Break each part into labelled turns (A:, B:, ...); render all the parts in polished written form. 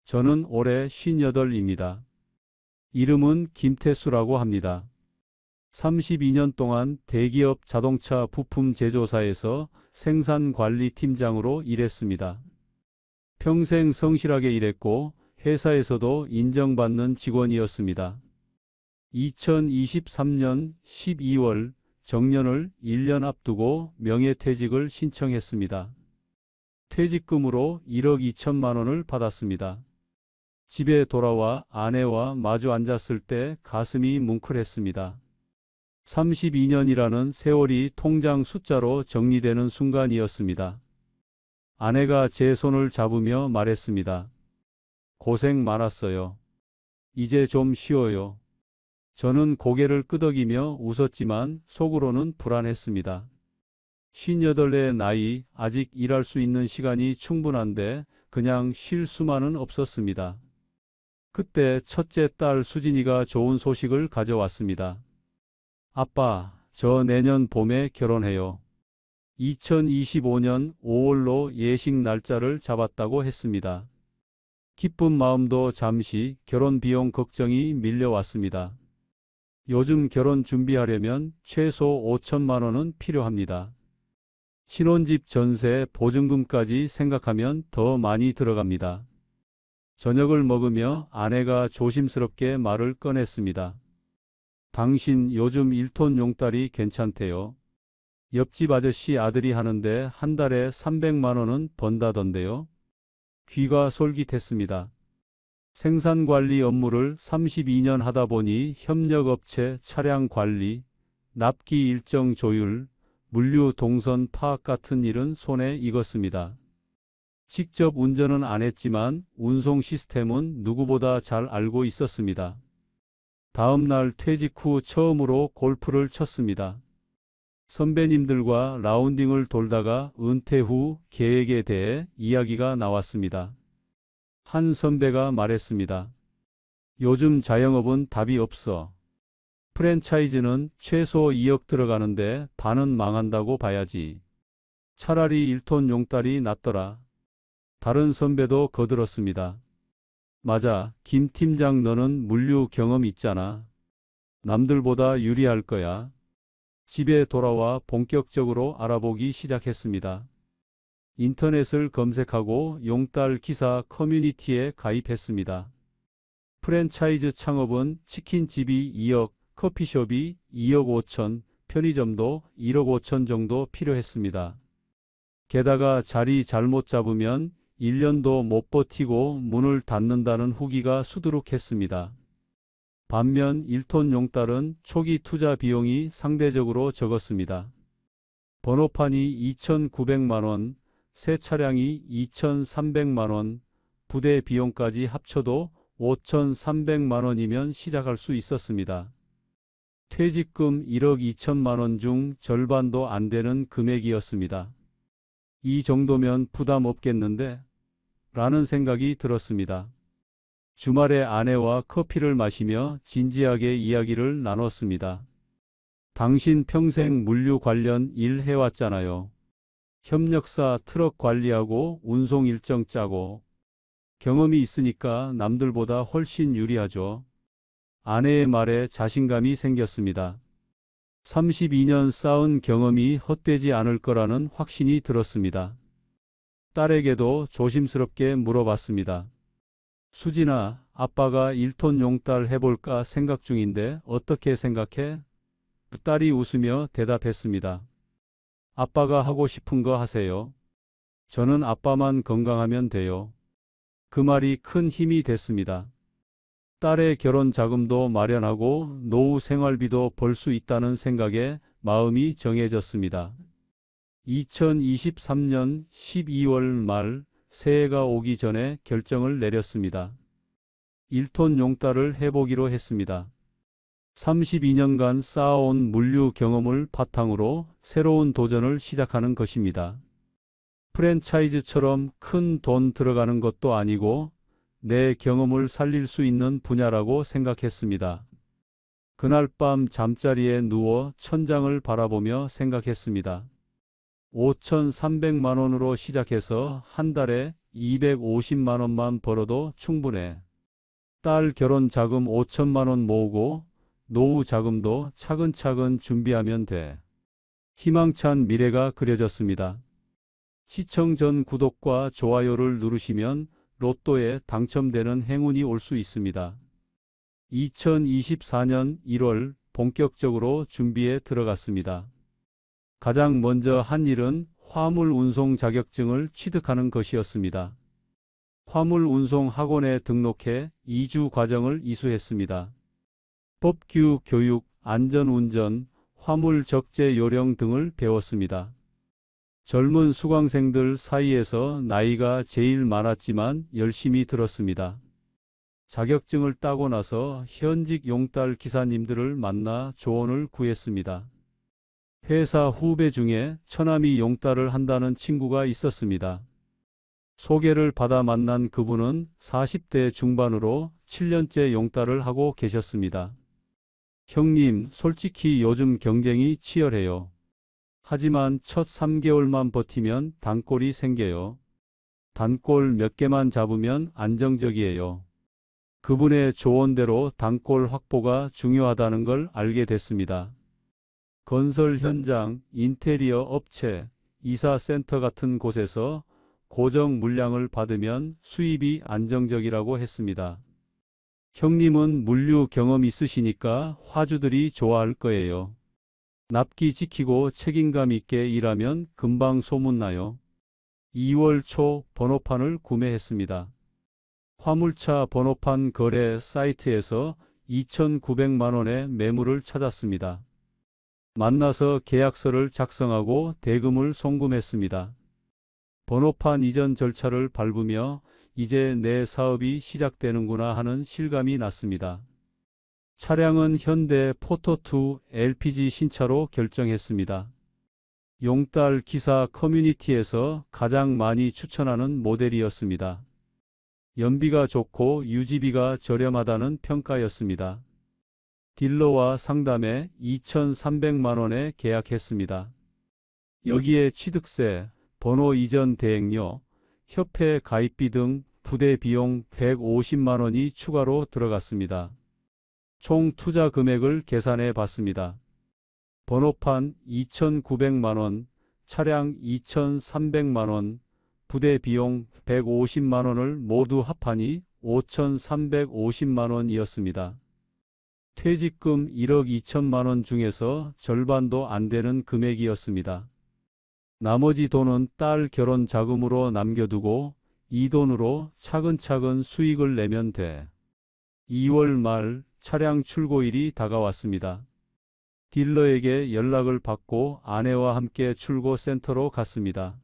A: 저는 올해 58입니다. 이름은 김태수라고 합니다. 32년 동안 대기업 자동차 부품 제조사에서 생산관리팀장으로 일했습니다. 평생 성실하게 일했고 회사에서도 인정받는 직원이었습니다. 2023년 12월 정년을 1년 앞두고 명예퇴직을 신청했습니다. 퇴직금으로 1억 2천만 원을 받았습니다. 집에 돌아와 아내와 마주 앉았을 때 가슴이 뭉클했습니다. 32년이라는 세월이 통장 숫자로 정리되는 순간이었습니다. 아내가 제 손을 잡으며 말했습니다. 고생 많았어요. 이제 좀 쉬어요. 저는 고개를 끄덕이며 웃었지만 속으로는 불안했습니다. 58의 나이, 아직 일할 수 있는 시간이 충분한데 그냥 쉴 수만은 없었습니다. 그때 첫째 딸 수진이가 좋은 소식을 가져왔습니다. 아빠, 저 내년 봄에 결혼해요. 2025년 5월로 예식 날짜를 잡았다고 했습니다. 기쁜 마음도 잠시 결혼 비용 걱정이 밀려왔습니다. 요즘 결혼 준비하려면 최소 5천만 원은 필요합니다. 신혼집 전세 보증금까지 생각하면 더 많이 들어갑니다. 저녁을 먹으며 아내가 조심스럽게 말을 꺼냈습니다. 당신 요즘 1톤 용달이 괜찮대요. 옆집 아저씨 아들이 하는데 한 달에 300만 원은 번다던데요. 귀가 솔깃했습니다. 생산관리 업무를 32년 하다 보니 협력업체 차량 관리, 납기 일정 조율, 물류 동선 파악 같은 일은 손에 익었습니다. 직접 운전은 안 했지만 운송 시스템은 누구보다 잘 알고 있었습니다. 다음 날 퇴직 후 처음으로 골프를 쳤습니다. 선배님들과 라운딩을 돌다가 은퇴 후 계획에 대해 이야기가 나왔습니다. 한 선배가 말했습니다. 요즘 자영업은 답이 없어. 프랜차이즈는 최소 2억 들어가는데 반은 망한다고 봐야지. 차라리 1톤 용달이 낫더라. 다른 선배도 거들었습니다. 맞아, 김 팀장 너는 물류 경험 있잖아. 남들보다 유리할 거야. 집에 돌아와 본격적으로 알아보기 시작했습니다. 인터넷을 검색하고 용달 기사 커뮤니티에 가입했습니다. 프랜차이즈 창업은 치킨집이 2억, 커피숍이 2억 5천, 편의점도 1억 5천 정도 필요했습니다. 게다가 자리 잘못 잡으면 1년도 못 버티고 문을 닫는다는 후기가 수두룩했습니다. 반면 1톤 용달은 초기 투자 비용이 상대적으로 적었습니다. 번호판이 2,900만 원, 새 차량이 2,300만 원, 부대 비용까지 합쳐도 5,300만 원이면 시작할 수 있었습니다. 퇴직금 1억 2천만 원 중 절반도 안 되는 금액이었습니다. 이 정도면 부담 없겠는데? 라는 생각이 들었습니다. 주말에 아내와 커피를 마시며 진지하게 이야기를 나눴습니다. 당신 평생 물류 관련 일 해왔잖아요. 협력사 트럭 관리하고 운송 일정 짜고 경험이 있으니까 남들보다 훨씬 유리하죠. 아내의 말에 자신감이 생겼습니다. 32년 쌓은 경험이 헛되지 않을 거라는 확신이 들었습니다. 딸에게도 조심스럽게 물어봤습니다. 수진아, 아빠가 1톤 용달 해볼까 생각 중인데 어떻게 생각해? 딸이 웃으며 대답했습니다. 아빠가 하고 싶은 거 하세요. 저는 아빠만 건강하면 돼요. 그 말이 큰 힘이 됐습니다. 딸의 결혼 자금도 마련하고 노후 생활비도 벌 수 있다는 생각에 마음이 정해졌습니다. 2023년 12월 말 새해가 오기 전에 결정을 내렸습니다. 1톤 용달을 해보기로 했습니다. 32년간 쌓아온 물류 경험을 바탕으로 새로운 도전을 시작하는 것입니다. 프랜차이즈처럼 큰 돈 들어가는 것도 아니고 내 경험을 살릴 수 있는 분야라고 생각했습니다. 그날 밤 잠자리에 누워 천장을 바라보며 생각했습니다. 5,300만 원으로 시작해서 한 달에 250만 원만 벌어도 충분해. 딸 결혼 자금 5천만 원 모으고 노후 자금도 차근차근 준비하면 돼. 희망찬 미래가 그려졌습니다. 시청 전 구독과 좋아요를 누르시면 로또에 당첨되는 행운이 올 수 있습니다. 2024년 1월 본격적으로 준비에 들어갔습니다. 가장 먼저 한 일은 화물 운송 자격증을 취득하는 것이었습니다. 화물 운송 학원에 등록해 2주 과정을 이수했습니다. 법규 교육, 안전운전, 화물 적재 요령 등을 배웠습니다. 젊은 수강생들 사이에서 나이가 제일 많았지만 열심히 들었습니다. 자격증을 따고 나서 현직 용달 기사님들을 만나 조언을 구했습니다. 회사 후배 중에 처남이 용달을 한다는 친구가 있었습니다. 소개를 받아 만난 그분은 40대 중반으로 7년째 용달을 하고 계셨습니다. 형님, 솔직히 요즘 경쟁이 치열해요. 하지만 첫 3개월만 버티면 단골이 생겨요. 단골 몇 개만 잡으면 안정적이에요. 그분의 조언대로 단골 확보가 중요하다는 걸 알게 됐습니다. 건설 현장, 인테리어 업체, 이사센터 같은 곳에서 고정 물량을 받으면 수입이 안정적이라고 했습니다. 형님은 물류 경험 있으시니까 화주들이 좋아할 거예요. 납기 지키고 책임감 있게 일하면 금방 소문나요. 2월 초 번호판을 구매했습니다. 화물차 번호판 거래 사이트에서 2,900만 원의 매물을 찾았습니다. 만나서 계약서를 작성하고 대금을 송금했습니다. 번호판 이전 절차를 밟으며 이제 내 사업이 시작되는구나 하는 실감이 났습니다. 차량은 현대 포터2 LPG 신차로 결정했습니다. 용달 기사 커뮤니티에서 가장 많이 추천하는 모델이었습니다. 연비가 좋고 유지비가 저렴하다는 평가였습니다. 딜러와 상담해 2,300만 원에 계약했습니다. 여기에 취득세, 번호 이전 대행료, 협회 가입비 등 부대 비용 150만 원이 추가로 들어갔습니다. 총 투자 금액을 계산해 봤습니다. 번호판 2,900만 원, 차량 2,300만 원, 부대 비용 150만 원을 모두 합하니 5,350만 원이었습니다. 퇴직금 1억 2천만 원 중에서 절반도 안 되는 금액이었습니다. 나머지 돈은 딸 결혼 자금으로 남겨두고 이 돈으로 차근차근 수익을 내면 돼. 2월 말 차량 출고일이 다가왔습니다. 딜러에게 연락을 받고 아내와 함께 출고센터로 갔습니다.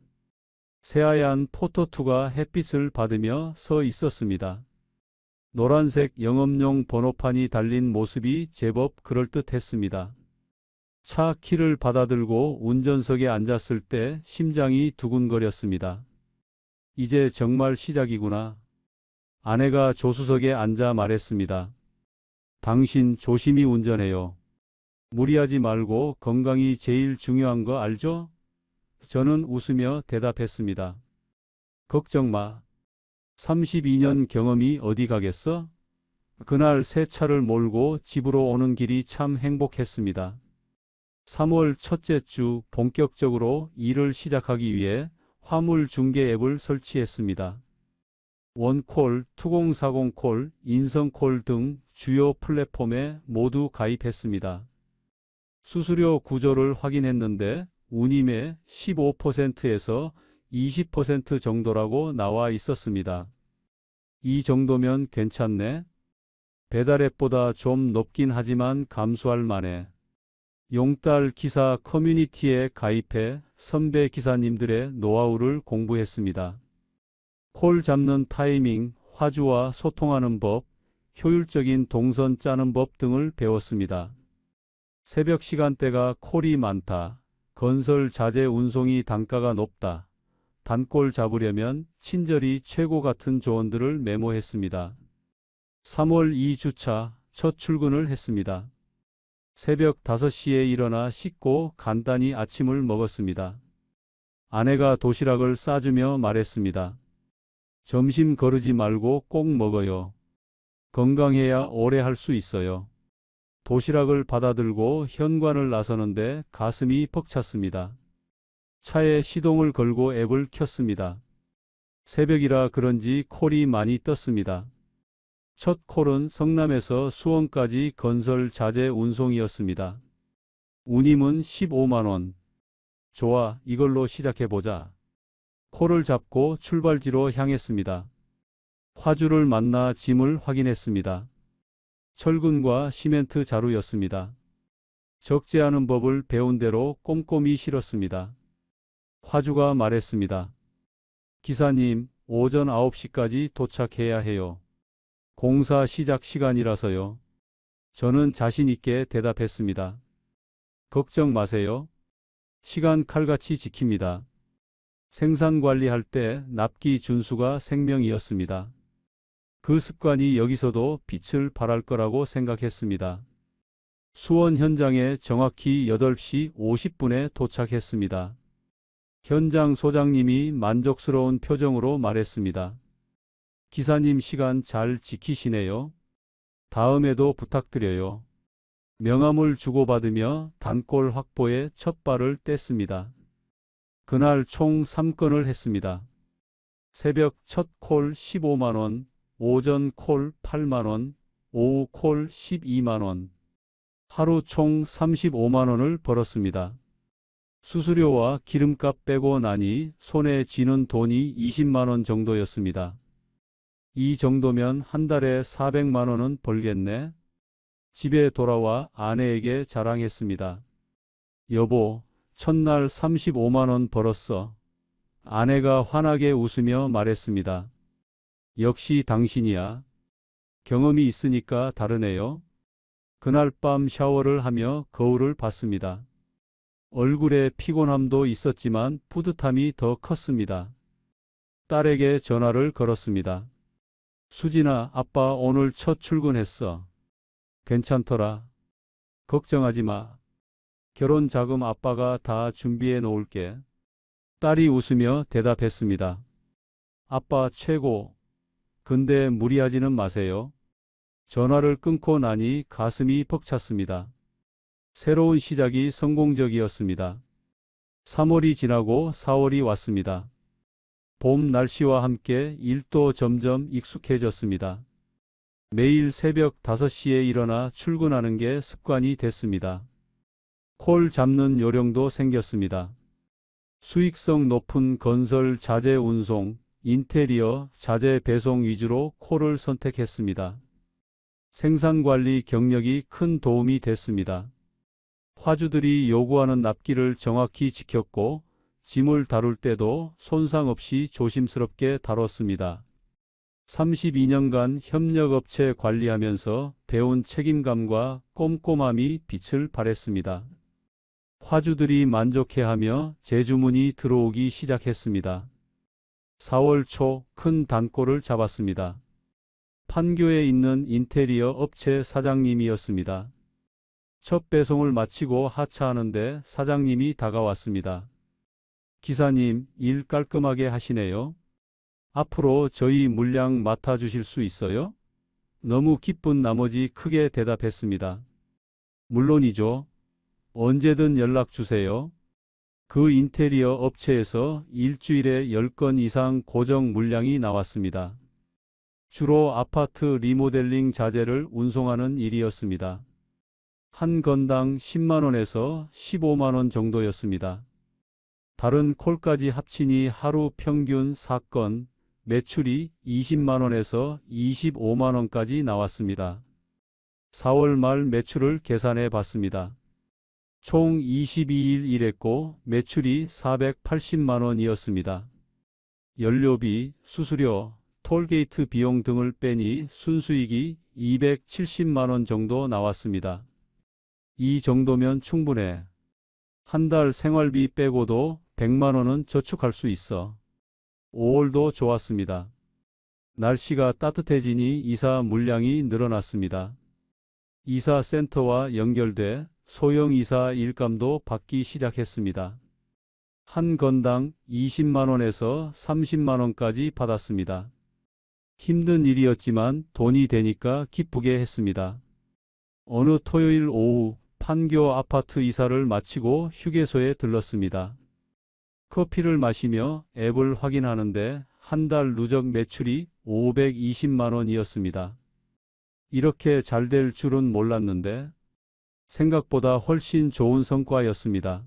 A: 새하얀 포터2가 햇빛을 받으며 서 있었습니다. 노란색 영업용 번호판이 달린 모습이 제법 그럴듯했습니다. 차 키를 받아들고 운전석에 앉았을 때 심장이 두근거렸습니다. 이제 정말 시작이구나. 아내가 조수석에 앉아 말했습니다. 당신 조심히 운전해요. 무리하지 말고 건강이 제일 중요한 거 알죠? 저는 웃으며 대답했습니다. 걱정 마. 32년 경험이 어디 가겠어? 그날 새 차를 몰고 집으로 오는 길이 참 행복했습니다. 3월 첫째 주 본격적으로 일을 시작하기 위해 화물 중개 앱을 설치했습니다. 원콜, 2040콜, 인성콜 등 주요 플랫폼에 모두 가입했습니다. 수수료 구조를 확인했는데 운임의 15%에서 20% 정도라고 나와 있었습니다. 이 정도면 괜찮네. 배달앱보다 좀 높긴 하지만 감수할 만해. 용달 기사 커뮤니티에 가입해 선배 기사님들의 노하우를 공부했습니다. 콜 잡는 타이밍, 화주와 소통하는 법, 효율적인 동선 짜는 법 등을 배웠습니다. 새벽 시간대가 콜이 많다. 건설 자재 운송이 단가가 높다. 단골 잡으려면 친절이 최고 같은 조언들을 메모했습니다. 3월 2주차 첫 출근을 했습니다. 새벽 5시에 일어나 씻고 간단히 아침을 먹었습니다. 아내가 도시락을 싸주며 말했습니다. 점심 거르지 말고 꼭 먹어요. 건강해야 오래 할 수 있어요. 도시락을 받아들고 현관을 나서는데 가슴이 벅찼습니다. 차에 시동을 걸고 앱을 켰습니다. 새벽이라 그런지 콜이 많이 떴습니다. 첫 콜은 성남에서 수원까지 건설 자재 운송이었습니다. 운임은 15만 원. 좋아, 이걸로 시작해보자. 콜을 잡고 출발지로 향했습니다. 화주를 만나 짐을 확인했습니다. 철근과 시멘트 자루였습니다. 적재 하는 법을 배운 대로 꼼꼼히 실었습니다. 화주가 말했습니다. 기사님, 오전 9시까지 도착해야 해요. 공사 시작 시간이라서요. 저는 자신 있게 대답했습니다. 걱정 마세요. 시간 칼같이 지킵니다. 생산 관리할 때 납기 준수가 생명이었습니다. 그 습관이 여기서도 빛을 발할 거라고 생각했습니다. 수원 현장에 정확히 8시 50분에 도착했습니다. 현장 소장님이 만족스러운 표정으로 말했습니다. 기사님 시간 잘 지키시네요. 다음에도 부탁드려요. 명함을 주고받으며 단골 확보에 첫 발을 뗐습니다. 그날 총 3건을 했습니다. 새벽 첫 콜 15만 원, 오전 콜 8만 원, 오후 콜 12만 원. 하루 총 35만 원을 벌었습니다. 수수료와 기름값 빼고 나니 손에 쥐는 돈이 20만 원 정도였습니다. 이 정도면 한 달에 400만 원은 벌겠네. 집에 돌아와 아내에게 자랑했습니다. 여보, 첫날 35만 원 벌었어. 아내가 환하게 웃으며 말했습니다. 역시 당신이야. 경험이 있으니까 다르네요. 그날 밤 샤워를 하며 거울을 봤습니다. 얼굴에 피곤함도 있었지만 뿌듯함이 더 컸습니다. 딸에게 전화를 걸었습니다. 수진아, 아빠 오늘 첫 출근했어. 괜찮더라. 걱정하지 마. 결혼 자금 아빠가 다 준비해 놓을게. 딸이 웃으며 대답했습니다. 아빠 최고. 근데 무리하지는 마세요. 전화를 끊고 나니 가슴이 벅찼습니다. 새로운 시작이 성공적이었습니다. 3월이 지나고 4월이 왔습니다. 봄 날씨와 함께 일도 점점 익숙해졌습니다. 매일 새벽 5시에 일어나 출근하는 게 습관이 됐습니다. 콜 잡는 요령도 생겼습니다. 수익성 높은 건설 자재 운송, 인테리어, 자재 배송 위주로 콜을 선택했습니다. 생산관리 경력이 큰 도움이 됐습니다. 화주들이 요구하는 납기를 정확히 지켰고 짐을 다룰 때도 손상 없이 조심스럽게 다뤘습니다. 32년간 협력업체 관리하면서 배운 책임감과 꼼꼼함이 빛을 발했습니다. 화주들이 만족해하며 재주문이 들어오기 시작했습니다. 4월 초 큰 단골을 잡았습니다. 판교에 있는 인테리어 업체 사장님이었습니다. 첫 배송을 마치고 하차하는데 사장님이 다가왔습니다. 기사님, 일 깔끔하게 하시네요. 앞으로 저희 물량 맡아주실 수 있어요? 너무 기쁜 나머지 크게 대답했습니다. 물론이죠. 언제든 연락 주세요. 그 인테리어 업체에서 일주일에 10건 이상 고정 물량이 나왔습니다. 주로 아파트 리모델링 자재를 운송하는 일이었습니다. 한 건당 10만 원에서 15만 원 정도였습니다. 다른 콜까지 합치니 하루 평균 4건, 매출이 20만 원에서 25만 원까지 나왔습니다. 4월 말 매출을 계산해 봤습니다. 총 22일 일했고 매출이 480만 원이었습니다. 연료비, 수수료, 톨게이트 비용 등을 빼니 순수익이 270만 원 정도 나왔습니다. 이 정도면 충분해. 한 달 생활비 빼고도 100만 원은 저축할 수 있어. 5월도 좋았습니다. 날씨가 따뜻해지니 이사 물량이 늘어났습니다. 이사 센터와 연결돼 소형 이사 일감도 받기 시작했습니다. 한 건당 20만 원에서 30만 원까지 받았습니다. 힘든 일이었지만 돈이 되니까 기쁘게 했습니다. 어느 토요일 오후 판교 아파트 이사를 마치고 휴게소에 들렀습니다. 커피를 마시며 앱을 확인하는데 한 달 누적 매출이 520만 원이었습니다. 이렇게 잘 될 줄은 몰랐는데 생각보다 훨씬 좋은 성과였습니다.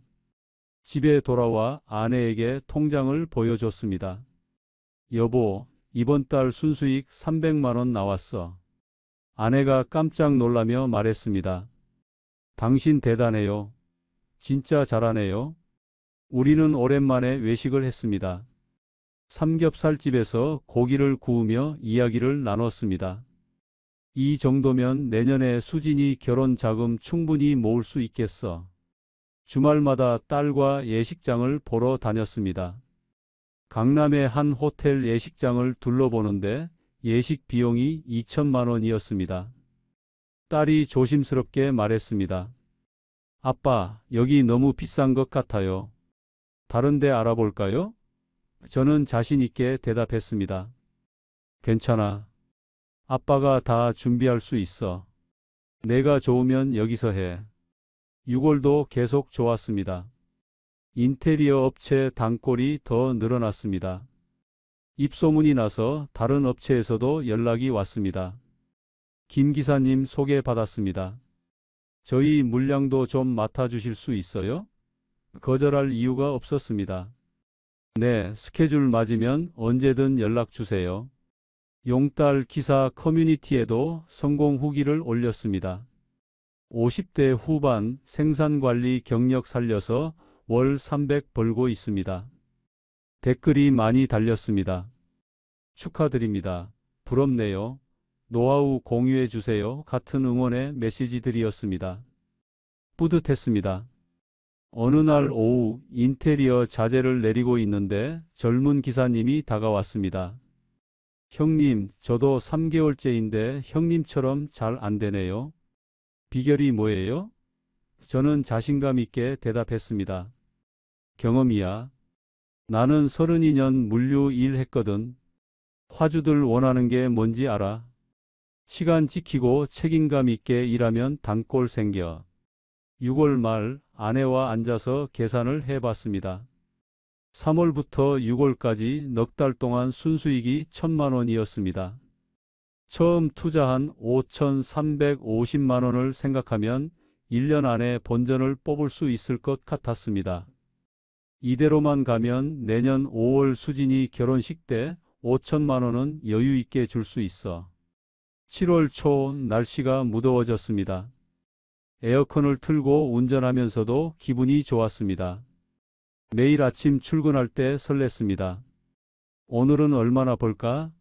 A: 집에 돌아와 아내에게 통장을 보여줬습니다. 여보, 이번 달 순수익 300만 원 나왔어. 아내가 깜짝 놀라며 말했습니다. 당신 대단해요. 진짜 잘하네요. 우리는 오랜만에 외식을 했습니다. 삼겹살집에서 고기를 구우며 이야기를 나눴습니다. 이 정도면 내년에 수진이 결혼 자금 충분히 모을 수 있겠어. 주말마다 딸과 예식장을 보러 다녔습니다. 강남의 한 호텔 예식장을 둘러보는데 예식 비용이 2천만 원이었습니다. 딸이 조심스럽게 말했습니다. 아빠, 여기 너무 비싼 것 같아요. 다른 데 알아볼까요? 저는 자신 있게 대답했습니다. 괜찮아. 아빠가 다 준비할 수 있어. 내가 좋으면 여기서 해. 6월도 계속 좋았습니다. 인테리어 업체 단골이 더 늘어났습니다. 입소문이 나서 다른 업체에서도 연락이 왔습니다. 김 기사님 소개받았습니다. 저희 물량도 좀 맡아주실 수 있어요? 거절할 이유가 없었습니다. 네, 스케줄 맞으면 언제든 연락 주세요. 용달 기사 커뮤니티에도 성공 후기를 올렸습니다. 50대 후반 생산관리 경력 살려서 월 300 벌고 있습니다. 댓글이 많이 달렸습니다. 축하드립니다. 부럽네요. 노하우 공유해 주세요. 같은 응원의 메시지들이었습니다. 뿌듯했습니다. 어느 날 오후 인테리어 자재를 내리고 있는데 젊은 기사님이 다가왔습니다. 형님, 저도 3개월째인데 형님처럼 잘 안 되네요. 비결이 뭐예요? 저는 자신감 있게 대답했습니다. 경험이야. 나는 32년 물류 일 했거든. 화주들 원하는 게 뭔지 알아. 시간 지키고 책임감 있게 일하면 단골 생겨. 6월 말 아내와 앉아서 계산을 해봤습니다. 3월부터 6월까지 넉 달 동안 순수익이 1,000만 원이었습니다. 처음 투자한 5,350만 원을 생각하면 1년 안에 본전을 뽑을 수 있을 것 같았습니다. 이대로만 가면 내년 5월 수진이 결혼식 때 5천만 원은 여유 있게 줄 수 있어. 7월 초 날씨가 무더워졌습니다. 에어컨을 틀고 운전하면서도 기분이 좋았습니다. 매일 아침 출근할 때 설렜습니다. 오늘은 얼마나 벌까?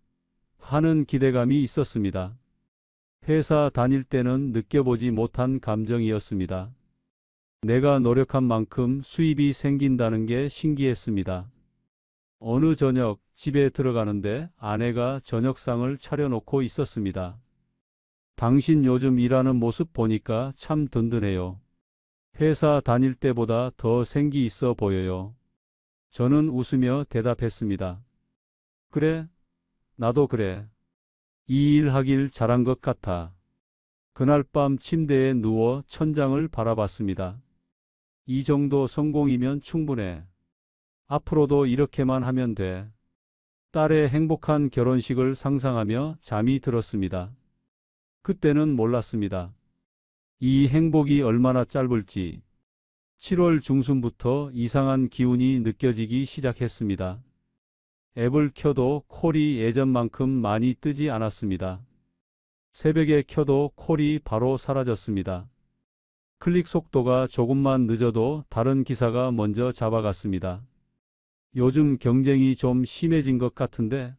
A: 하는 기대감이 있었습니다. 회사 다닐 때는 느껴보지 못한 감정이었습니다. 내가 노력한 만큼 수입이 생긴다는 게 신기했습니다. 어느 저녁 집에 들어가는데 아내가 저녁상을 차려놓고 있었습니다. 당신 요즘 일하는 모습 보니까 참 든든해요. 회사 다닐 때보다 더 생기 있어 보여요. 저는 웃으며 대답했습니다. 그래? 나도 그래. 이 일 하길 잘한 것 같아. 그날 밤 침대에 누워 천장을 바라봤습니다. 이 정도 성공이면 충분해. 앞으로도 이렇게만 하면 돼. 딸의 행복한 결혼식을 상상하며 잠이 들었습니다. 그때는 몰랐습니다. 이 행복이 얼마나 짧을지. 7월 중순부터 이상한 기운이 느껴지기 시작했습니다. 앱을 켜도 콜이 예전만큼 많이 뜨지 않았습니다. 새벽에 켜도 콜이 바로 사라졌습니다. 클릭 속도가 조금만 늦어도 다른 기사가 먼저 잡아갔습니다. 요즘 경쟁이 좀 심해진 것 같은데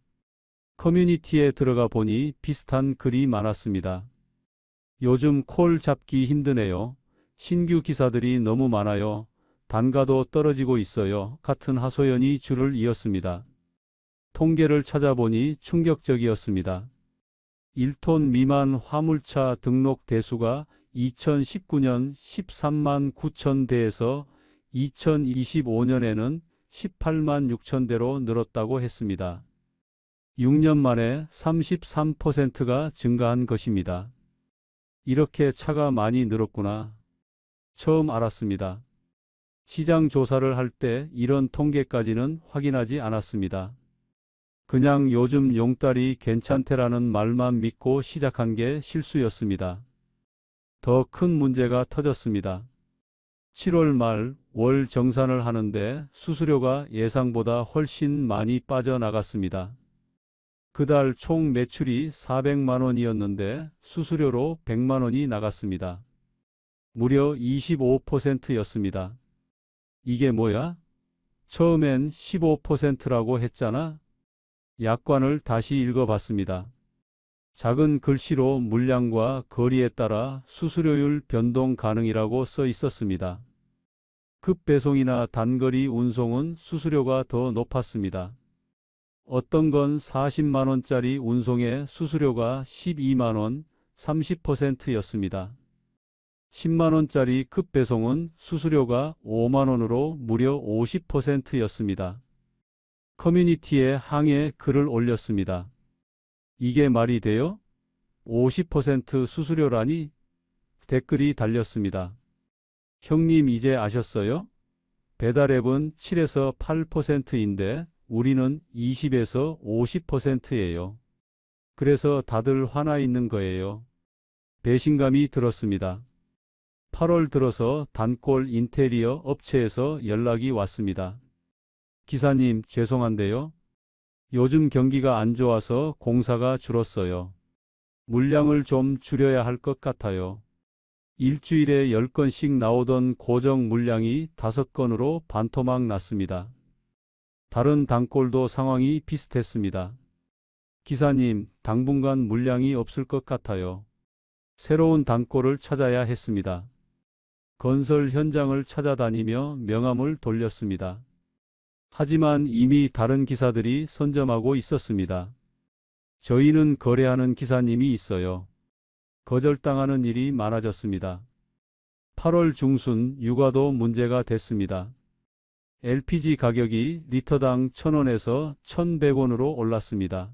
A: 커뮤니티에 들어가 보니 비슷한 글이 많았습니다. 요즘 콜 잡기 힘드네요. 신규 기사들이 너무 많아요. 단가도 떨어지고 있어요. 같은 하소연이 줄을 이었습니다. 통계를 찾아보니 충격적이었습니다. 1톤 미만 화물차 등록 대수가 2019년 13만 9천 대에서 2025년에는 18만 6천 대로 늘었다고 했습니다. 6년 만에 33%가 증가한 것입니다. 이렇게 차가 많이 늘었구나. 처음 알았습니다. 시장 조사를 할 때 이런 통계까지는 확인하지 않았습니다. 그냥 요즘 용달이 괜찮대라는 말만 믿고 시작한 게 실수였습니다. 더 큰 문제가 터졌습니다. 7월 말 월 정산을 하는데 수수료가 예상보다 훨씬 많이 빠져나갔습니다. 그달 총 매출이 400만 원이었는데 수수료로 100만 원이 나갔습니다. 무려 25%였습니다. 이게 뭐야? 처음엔 15%라고 했잖아? 약관을 다시 읽어봤습니다. 작은 글씨로 물량과 거리에 따라 수수료율 변동 가능이라고 써 있었습니다. 급배송이나 단거리 운송은 수수료가 더 높았습니다. 어떤 건 40만 원짜리 운송에 수수료가 12만 원, 30%였습니다. 10만 원짜리 급배송은 수수료가 5만 원으로 무려 50%였습니다. 커뮤니티에 항해 글을 올렸습니다. 이게 말이 돼요? 50% 수수료라니? 댓글이 달렸습니다. 형님 이제 아셨어요? 배달앱은 7에서 8%인데 우리는 20에서 50%예요. 그래서 다들 화나 있는 거예요. 배신감이 들었습니다. 8월 들어서 단골 인테리어 업체에서 연락이 왔습니다. 기사님, 죄송한데요. 요즘 경기가 안 좋아서 공사가 줄었어요. 물량을 좀 줄여야 할 것 같아요. 일주일에 10건씩 나오던 고정 물량이 5건으로 반토막 났습니다. 다른 단골도 상황이 비슷했습니다. 기사님, 당분간 물량이 없을 것 같아요. 새로운 단골을 찾아야 했습니다. 건설 현장을 찾아다니며 명함을 돌렸습니다. 하지만 이미 다른 기사들이 선점하고 있었습니다. 저희는 거래하는 기사님이 있어요. 거절당하는 일이 많아졌습니다. 8월 중순 육아도 문제가 됐습니다. LPG 가격이 리터당 1,000원에서 1,100원으로 올랐습니다.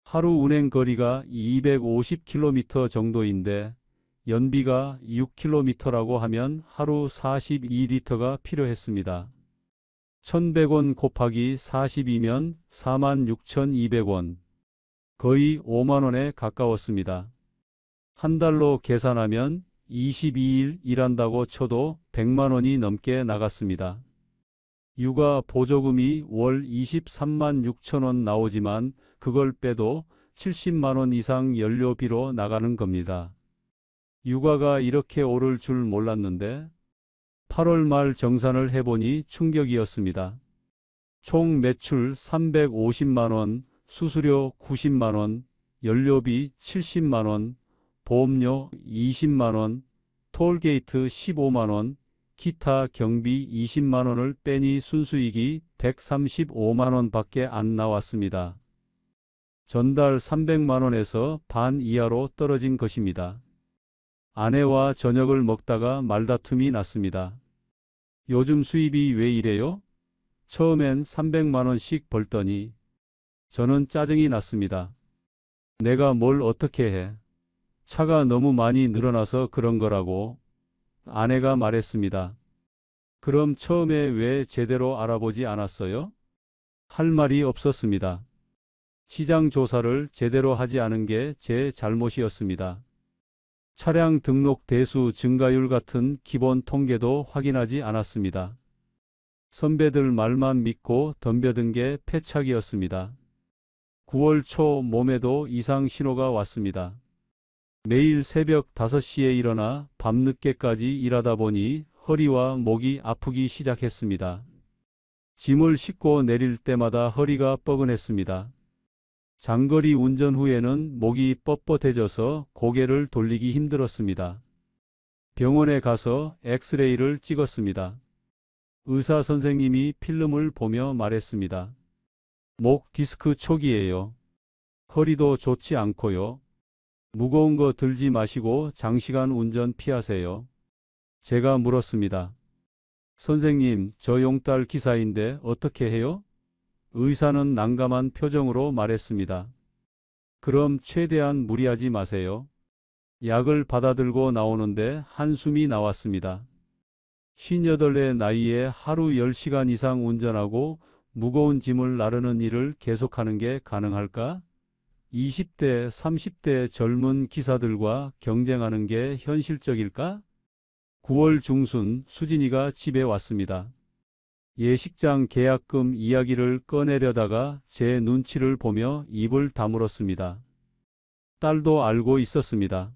A: 하루 운행 거리가 250km 정도인데 연비가 6km라고 하면 하루 42리터가 필요했습니다. 1,100원 곱하기 42면 46,200원. 거의 5만 원에 가까웠습니다. 한 달로 계산하면 22일 일한다고 쳐도 100만 원이 넘게 나갔습니다. 육아 보조금이 월 23만 6천 원 나오지만 그걸 빼도 70만 원 이상 연료비로 나가는 겁니다. 육아가 이렇게 오를 줄 몰랐는데 8월 말 정산을 해보니 충격이었습니다. 총 매출 350만 원, 수수료 90만 원, 연료비 70만 원, 보험료 20만 원, 톨게이트 15만 원, 기타 경비 20만 원을 빼니 순수익이 135만 원밖에 안 나왔습니다. 전달 300만 원에서 반 이하로 떨어진 것입니다. 아내와 저녁을 먹다가 말다툼이 났습니다. 요즘 수입이 왜 이래요? 처음엔 300만 원씩 벌더니. 저는 짜증이 났습니다. 내가 뭘 어떻게 해? 차가 너무 많이 늘어나서 그런 거라고. 아내가 말했습니다. 그럼 처음에 왜 제대로 알아보지 않았어요? 할 말이 없었습니다. 시장 조사를 제대로 하지 않은 게 제 잘못이었습니다. 차량 등록 대수 증가율 같은 기본 통계도 확인하지 않았습니다. 선배들 말만 믿고 덤벼든 게 패착이었습니다. 9월 초 몸에도 이상 신호가 왔습니다. 매일 새벽 5시에 일어나 밤늦게까지 일하다 보니 허리와 목이 아프기 시작했습니다. 짐을 싣고 내릴 때마다 허리가 뻐근했습니다. 장거리 운전 후에는 목이 뻣뻣해져서 고개를 돌리기 힘들었습니다. 병원에 가서 엑스레이를 찍었습니다. 의사 선생님이 필름을 보며 말했습니다. 목 디스크 초기예요. 허리도 좋지 않고요. 무거운 거 들지 마시고 장시간 운전 피하세요. 제가 물었습니다. 선생님, 저 용달 기사인데 어떻게 해요? 의사는 난감한 표정으로 말했습니다. 그럼 최대한 무리하지 마세요. 약을 받아들고 나오는데 한숨이 나왔습니다. 58의 나이에 하루 10시간 이상 운전하고 무거운 짐을 나르는 일을 계속하는 게 가능할까? 20대, 30대 젊은 기사들과 경쟁하는 게 현실적일까? 9월 중순 수진이가 집에 왔습니다. 예식장 계약금 이야기를 꺼내려다가 제 눈치를 보며 입을 다물었습니다. 딸도 알고 있었습니다.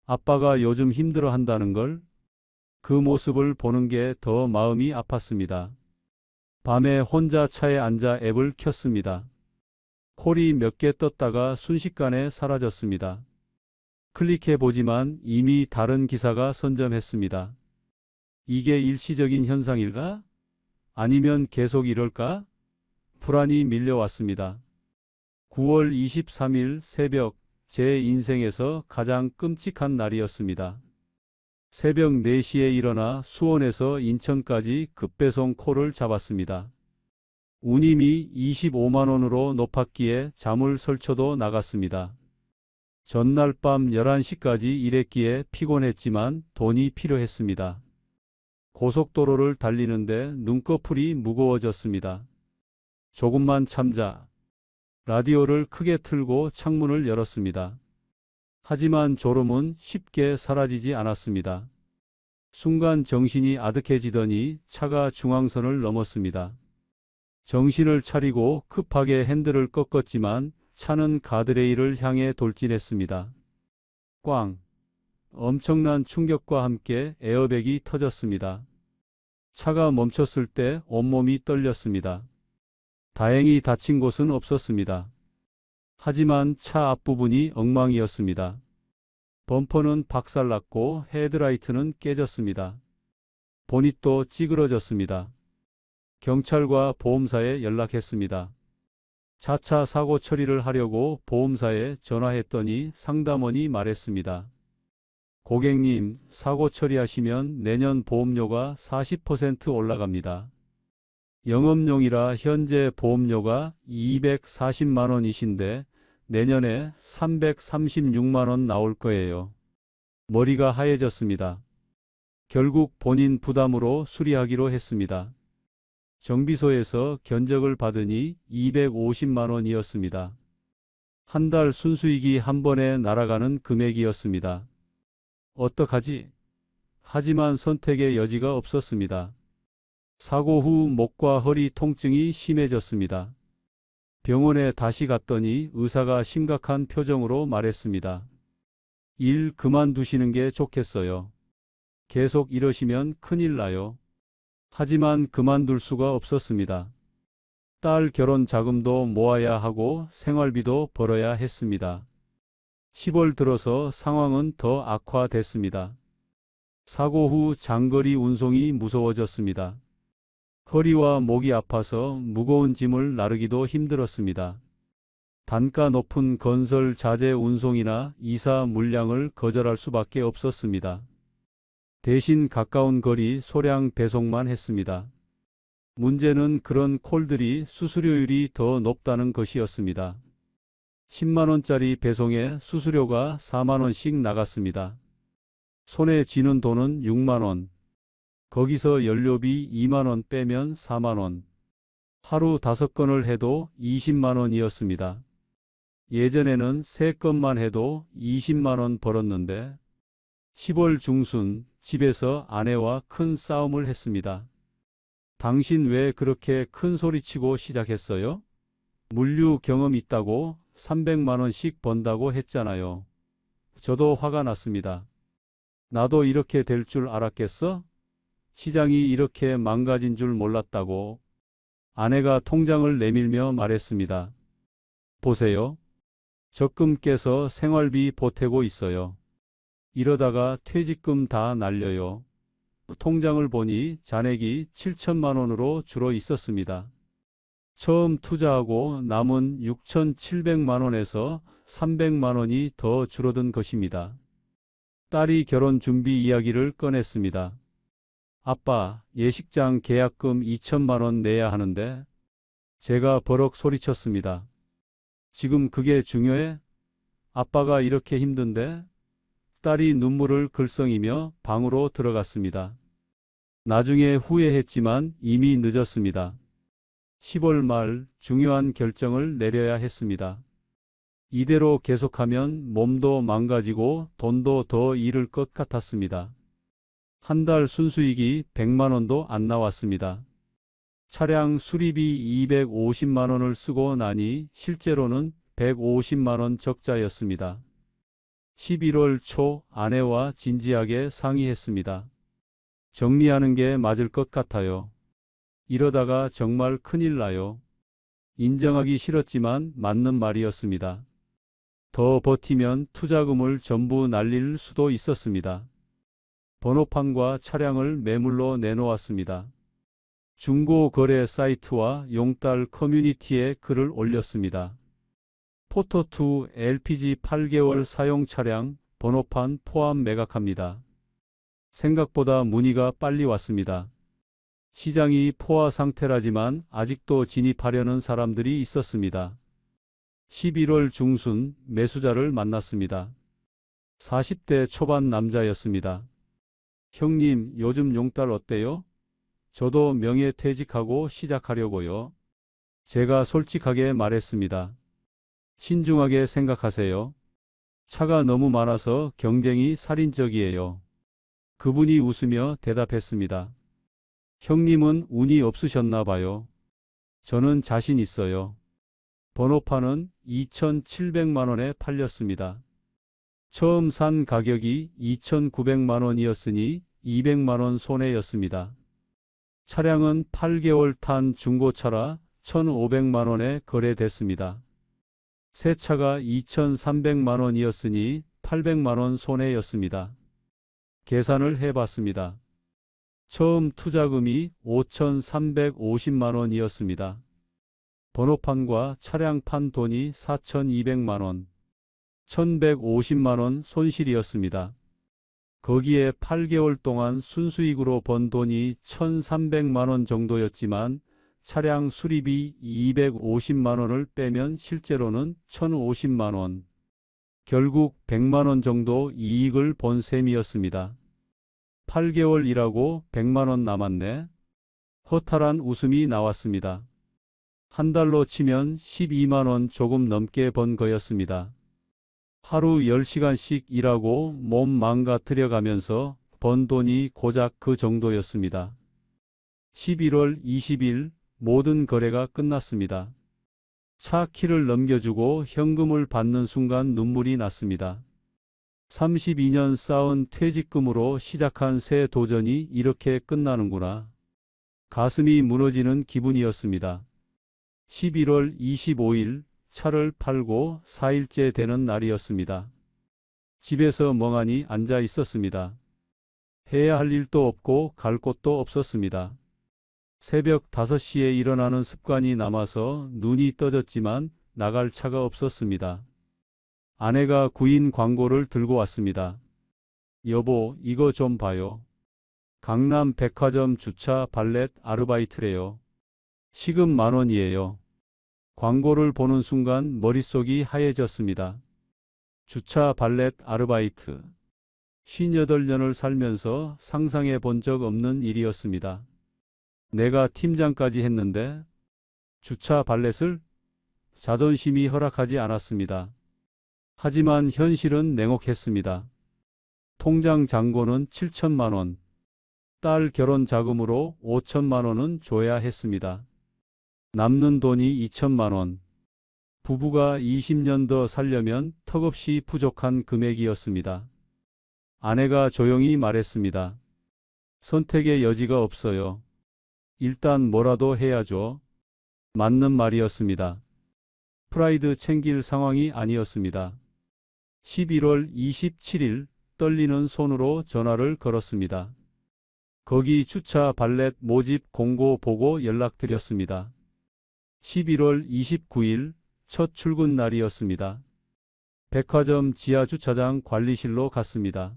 A: 아빠가 요즘 힘들어 한다는 걸, 그 모습을 보는 게 더 마음이 아팠습니다. 밤에 혼자 차에 앉아 앱을 켰습니다. 콜이 몇 개 떴다가 순식간에 사라졌습니다. 클릭해보지만 이미 다른 기사가 선점했습니다. 이게 일시적인 현상일까? 아니면 계속 이럴까? 불안이 밀려왔습니다. 9월 23일 새벽, 제 인생에서 가장 끔찍한 날이었습니다. 새벽 4시에 일어나 수원에서 인천까지 급배송 콜을 잡았습니다. 운임이 25만 원으로 높았기에 잠을 설쳐도 나갔습니다. 전날 밤 11시까지 일했기에 피곤했지만 돈이 필요했습니다. 고속도로를 달리는데 눈꺼풀이 무거워졌습니다. 조금만 참자. 라디오를 크게 틀고 창문을 열었습니다. 하지만 졸음은 쉽게 사라지지 않았습니다. 순간 정신이 아득해지더니 차가 중앙선을 넘었습니다. 정신을 차리고 급하게 핸들을 꺾었지만 차는 가드레일을 향해 돌진했습니다. 꽝! 엄청난 충격과 함께 에어백이 터졌습니다. 차가 멈췄을 때 온몸이 떨렸습니다. 다행히 다친 곳은 없었습니다. 하지만 차 앞부분이 엉망이었습니다. 범퍼는 박살났고 헤드라이트는 깨졌습니다. 보닛도 찌그러졌습니다. 경찰과 보험사에 연락했습니다. 자차 사고 처리를 하려고 보험사에 전화했더니 상담원이 말했습니다. 고객님, 사고 처리하시면 내년 보험료가 40% 올라갑니다. 영업용이라 현재 보험료가 240만 원이신데 내년에 336만 원 나올 거예요. 머리가 하얘졌습니다. 결국 본인 부담으로 수리하기로 했습니다. 정비소에서 견적을 받으니 250만 원이었습니다. 한 달 순수익이 한 번에 날아가는 금액이었습니다. 어떡하지? 하지만 선택의 여지가 없었습니다. 사고 후 목과 허리 통증이 심해졌습니다. 병원에 다시 갔더니 의사가 심각한 표정으로 말했습니다. 일 그만두시는 게 좋겠어요. 계속 이러시면 큰일 나요. 하지만 그만둘 수가 없었습니다. 딸 결혼 자금도 모아야 하고 생활비도 벌어야 했습니다. 10월 들어서 상황은 더 악화됐습니다. 사고 후 장거리 운송이 무서워졌습니다. 허리와 목이 아파서 무거운 짐을 나르기도 힘들었습니다. 단가 높은 건설 자재 운송이나 이사 물량을 거절할 수밖에 없었습니다. 대신 가까운 거리 소량 배송만 했습니다. 문제는 그런 콜들이 수수료율이 더 높다는 것이었습니다. 10만 원짜리 배송에 수수료가 4만 원씩 나갔습니다. 손에 쥐는 돈은 6만 원. 거기서 연료비 2만 원 빼면 4만 원. 하루 5건을 해도 20만 원이었습니다. 예전에는 3건만 해도 20만 원 벌었는데 10월 중순 집에서 아내와 큰 싸움을 했습니다. 당신 왜 그렇게 큰 소리치고 시작했어요? 물류 경험 있다고 300만 원씩 번다고 했잖아요. 저도 화가 났습니다. 나도 이렇게 될 줄 알았겠어? 시장이 이렇게 망가진 줄 몰랐다고. 아내가 통장을 내밀며 말했습니다. 보세요. 적금 깨서 생활비 보태고 있어요. 이러다가 퇴직금 다 날려요. 통장을 보니 잔액이 7천만 원으로 줄어 있었습니다. 처음 투자하고 남은 6,700만 원에서 300만 원이 더 줄어든 것입니다. 딸이 결혼 준비 이야기를 꺼냈습니다. 아빠, 예식장 계약금 2천만 원 내야 하는데 제가 버럭 소리쳤습니다. 지금 그게 중요해? 아빠가 이렇게 힘든데? 딸이 눈물을 글썽이며 방으로 들어갔습니다. 나중에 후회했지만 이미 늦었습니다. 10월 말 중요한 결정을 내려야 했습니다. 이대로 계속하면 몸도 망가지고 돈도 더 잃을 것 같았습니다. 한 달 순수익이 100만 원도 안 나왔습니다. 차량 수리비 250만 원을 쓰고 나니 실제로는 150만 원 적자였습니다. 11월 초 아내와 진지하게 상의했습니다. 정리하는 게 맞을 것 같아요. 이러다가 정말 큰일 나요. 인정하기 싫었지만 맞는 말이었습니다. 더 버티면 투자금을 전부 날릴 수도 있었습니다. 번호판과 차량을 매물로 내놓았습니다. 중고거래 사이트와 용달 커뮤니티에 글을 올렸습니다. 포토2 LPG 8개월 사용 차량 번호판 포함 매각합니다. 생각보다 문의가 빨리 왔습니다. 시장이 포화 상태라지만 아직도 진입하려는 사람들이 있었습니다. 11월 중순 매수자를 만났습니다. 40대 초반 남자였습니다. 형님, 요즘 용달 어때요? 저도 명예퇴직하고 시작하려고요. 제가 솔직하게 말했습니다. 신중하게 생각하세요. 차가 너무 많아서 경쟁이 살인적이에요. 그분이 웃으며 대답했습니다. 형님은 운이 없으셨나 봐요. 저는 자신 있어요. 번호판은 2,700만 원에 팔렸습니다. 처음 산 가격이 2,900만 원이었으니 200만 원 손해였습니다. 차량은 8개월 탄 중고차라 1,500만 원에 거래됐습니다. 새 차가 2,300만 원이었으니 800만 원 손해였습니다. 계산을 해봤습니다. 처음 투자금이 5,350만 원이었습니다. 번호판과 차량 판 돈이 4,200만 원, 1,150만 원 손실이었습니다. 거기에 8개월 동안 순수익으로 번 돈이 1,300만 원 정도였지만 차량 수리비 250만 원을 빼면 실제로는 1,050만 원, 결국 100만 원 정도 이익을 본 셈이었습니다. 8개월 일하고 100만 원 남았네. 허탈한 웃음이 나왔습니다. 한 달로 치면 12만 원 조금 넘게 번 거였습니다. 하루 10시간씩 일하고 몸 망가뜨려 가면서 번 돈이 고작 그 정도였습니다. 11월 20일 모든 거래가 끝났습니다. 차 키를 넘겨주고 현금을 받는 순간 눈물이 났습니다. 32년 쌓은 퇴직금으로 시작한 새 도전이 이렇게 끝나는구나. 가슴이 무너지는 기분이었습니다. 11월 25일 차를 팔고 4일째 되는 날이었습니다. 집에서 멍하니 앉아 있었습니다. 해야 할 일도 없고 갈 곳도 없었습니다. 새벽 5시에 일어나는 습관이 남아서 눈이 떠졌지만 나갈 차가 없었습니다. 아내가 구인 광고를 들고 왔습니다. 여보, 이거 좀 봐요. 강남 백화점 주차 발렛 아르바이트래요. 시급 10,000원이에요. 광고를 보는 순간 머릿속이 하얘졌습니다. 주차 발렛 아르바이트. 58년을 살면서 상상해 본 적 없는 일이었습니다. 내가 팀장까지 했는데 주차 발렛을? 자존심이 허락하지 않았습니다. 하지만 현실은 냉혹했습니다. 통장 잔고는 7천만 원. 딸 결혼 자금으로 5천만 원은 줘야 했습니다. 남는 돈이 2천만 원. 부부가 20년 더 살려면 턱없이 부족한 금액이었습니다. 아내가 조용히 말했습니다. 선택의 여지가 없어요. 일단 뭐라도 해야죠. 맞는 말이었습니다. 프라이드 챙길 상황이 아니었습니다. 11월 27일 떨리는 손으로 전화를 걸었습니다. 거기 주차 발렛 모집 공고 보고 연락드렸습니다. 11월 29일 첫 출근 날이었습니다. 백화점 지하주차장 관리실로 갔습니다.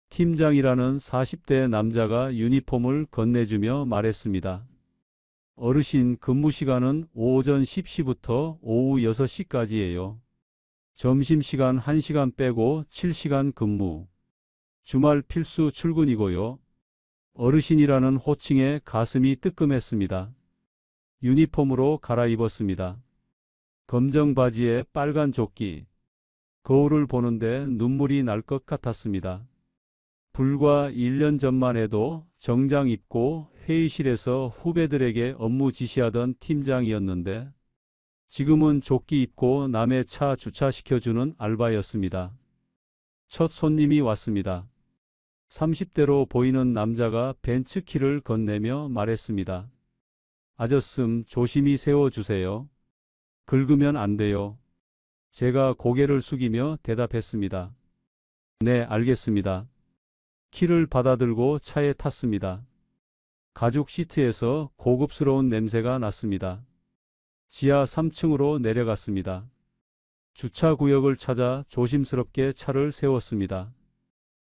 A: 팀장이라는 40대 남자가 유니폼을 건네주며 말했습니다. 어르신 근무 시간은 오전 10시부터 오후 6시까지예요. 점심시간 1시간 빼고 7시간 근무. 주말 필수 출근이고요. 어르신이라는 호칭에 가슴이 뜨끔했습니다. 유니폼으로 갈아입었습니다. 검정 바지에 빨간 조끼. 거울을 보는데 눈물이 날 것 같았습니다. 불과 1년 전만 해도 정장 입고 회의실에서 후배들에게 업무 지시하던 팀장이었는데 지금은 조끼 입고 남의 차 주차시켜주는 알바였습니다. 첫 손님이 왔습니다. 30대로 보이는 남자가 벤츠키를 건네며 말했습니다. 아저씀 조심히 세워주세요. 긁으면 안 돼요. 제가 고개를 숙이며 대답했습니다. 네, 알겠습니다. 키를 받아들고 차에 탔습니다. 가죽 시트에서 고급스러운 냄새가 났습니다. 지하 3층으로 내려갔습니다. 주차구역을 찾아 조심스럽게 차를 세웠습니다.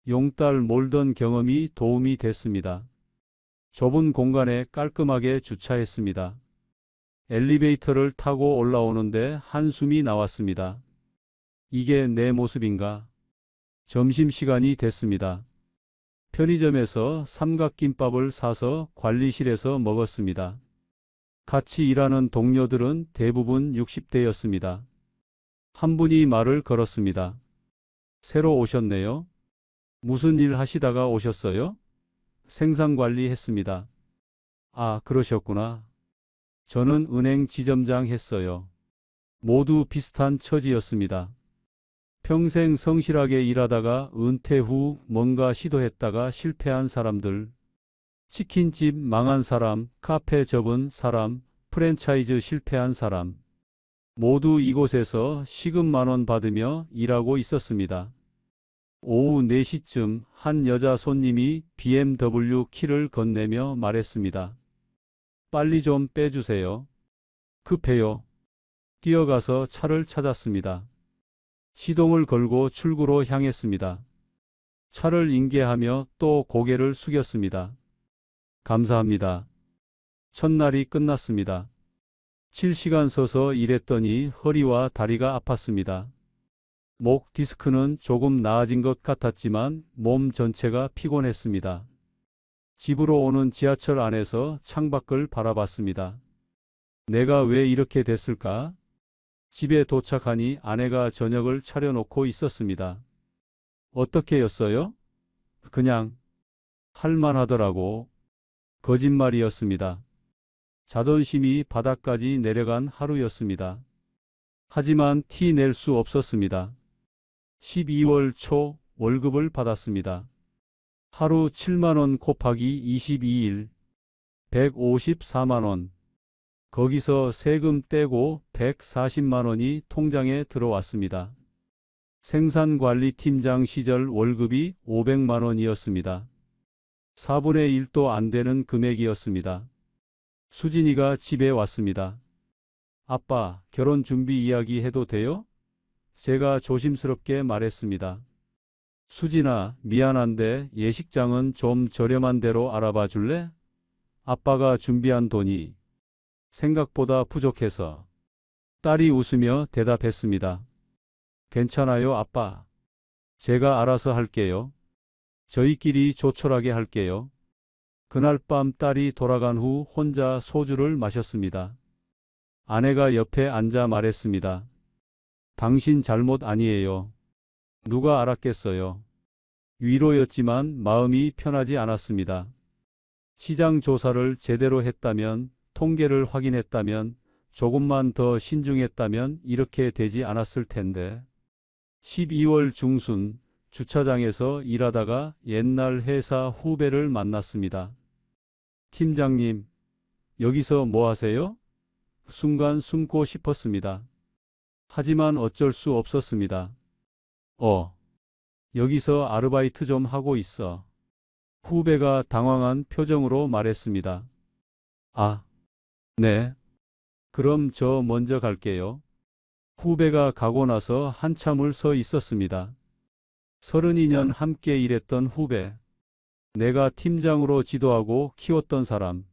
A: 용달 몰던 경험이 도움이 됐습니다. 좁은 공간에 깔끔하게 주차했습니다. 엘리베이터를 타고 올라오는데 한숨이 나왔습니다. 이게 내 모습인가? 점심시간이 됐습니다. 편의점에서 삼각김밥을 사서 관리실에서 먹었습니다. 같이 일하는 동료들은 대부분 60대였습니다. 한 분이 말을 걸었습니다. 새로 오셨네요. 무슨 일 하시다가 오셨어요? 생산관리 했습니다. 아, 그러셨구나. 저는 은행 지점장 했어요. 모두 비슷한 처지였습니다. 평생 성실하게 일하다가 은퇴 후 뭔가 시도했다가 실패한 사람들, 치킨집 망한 사람, 카페 접은 사람, 프랜차이즈 실패한 사람, 모두 이곳에서 시급 10,000원 받으며 일하고 있었습니다. 오후 4시쯤 한 여자 손님이 BMW 키를 건네며 말했습니다. 빨리 좀 빼주세요. 급해요. 뛰어가서 차를 찾았습니다. 시동을 걸고 출구로 향했습니다. 차를 인계하며 또 고개를 숙였습니다. 감사합니다. 첫날이 끝났습니다. 7시간 서서 일했더니 허리와 다리가 아팠습니다. 목 디스크는 조금 나아진 것 같았지만 몸 전체가 피곤했습니다. 집으로 오는 지하철 안에서 창밖을 바라봤습니다. 내가 왜 이렇게 됐을까? 집에 도착하니 아내가 저녁을 차려놓고 있었습니다. 어떻게였어요? 그냥 할만하더라고. 거짓말이었습니다. 자존심이 바닥까지 내려간 하루였습니다. 하지만 티 낼 수 없었습니다. 12월 초 월급을 받았습니다. 하루 7만원 곱하기 22일, 154만원. 거기서 세금 떼고 140만원이 통장에 들어왔습니다. 생산관리팀장 시절 월급이 500만원이었습니다. 4분의 1도 안 되는 금액이었습니다. 수진이가 집에 왔습니다. 아빠, 결혼 준비 이야기 해도 돼요? 제가 조심스럽게 말했습니다. 수진아, 미안한데 예식장은 좀 저렴한 데로 알아봐 줄래? 아빠가 준비한 돈이 생각보다 부족해서. 딸이 웃으며 대답했습니다. 괜찮아요, 아빠. 제가 알아서 할게요. 저희끼리 조촐하게 할게요. 그날 밤 딸이 돌아간 후 혼자 소주를 마셨습니다. 아내가 옆에 앉아 말했습니다. 당신 잘못 아니에요. 누가 알았겠어요. 위로였지만 마음이 편하지 않았습니다. 시장 조사를 제대로 했다면, 통계를 확인했다면, 조금만 더 신중했다면 이렇게 되지 않았을 텐데. 12월 중순 주차장에서 일하다가 옛날 회사 후배를 만났습니다. 팀장님, 여기서 뭐 하세요? 순간 숨고 싶었습니다. 하지만 어쩔 수 없었습니다. 여기서 아르바이트 좀 하고 있어. 후배가 당황한 표정으로 말했습니다. 아, 네. 그럼 저 먼저 갈게요. 후배가 가고 나서 한참을 서 있었습니다. 32년 함께 일했던 후배. 내가 팀장으로 지도하고 키웠던 사람.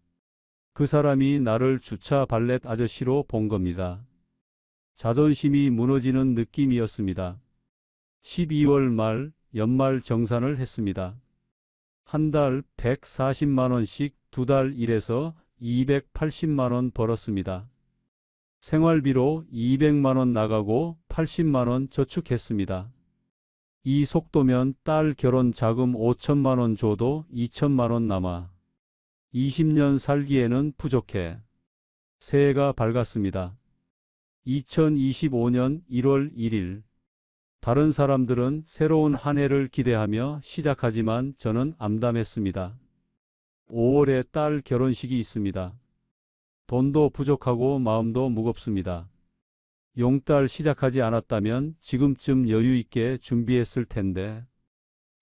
A: 그 사람이 나를 주차 발렛 아저씨로 본 겁니다. 자존심이 무너지는 느낌이었습니다. 12월 말 연말 정산을 했습니다. 한 달 140만 원씩 두 달 일해서 280만 원 벌었습니다. 생활비로 200만 원 나가고 80만 원 저축했습니다. 이 속도면 딸 결혼 자금 5천만 원 줘도 2천만 원 남아 20년 살기에는 부족해. 새해가 밝았습니다. 2025년 1월 1일. 다른 사람들은 새로운 한 해를 기대하며 시작하지만 저는 암담했습니다. 5월에 딸 결혼식이 있습니다. 돈도 부족하고 마음도 무겁습니다. 용달 시작하지 않았다면 지금쯤 여유 있게 준비했을 텐데.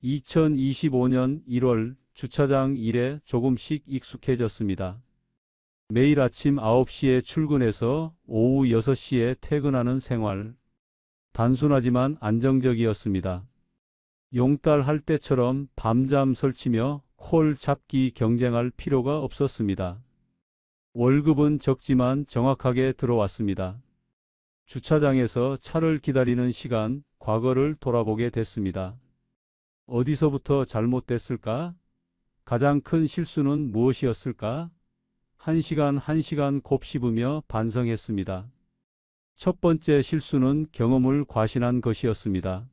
A: 2025년 1월 주차장 일에 조금씩 익숙해졌습니다. 매일 아침 9시에 출근해서 오후 6시에 퇴근하는 생활. 단순하지만 안정적이었습니다. 용달 할 때처럼 밤잠 설치며 콜 잡기 경쟁할 필요가 없었습니다. 월급은 적지만 정확하게 들어왔습니다. 주차장에서 차를 기다리는 시간, 과거를 돌아보게 됐습니다. 어디서부터 잘못됐을까? 가장 큰 실수는 무엇이었을까? 한 시간 곱씹으며 반성했습니다. 첫 번째 실수는 경험을 과신한 것이었습니다.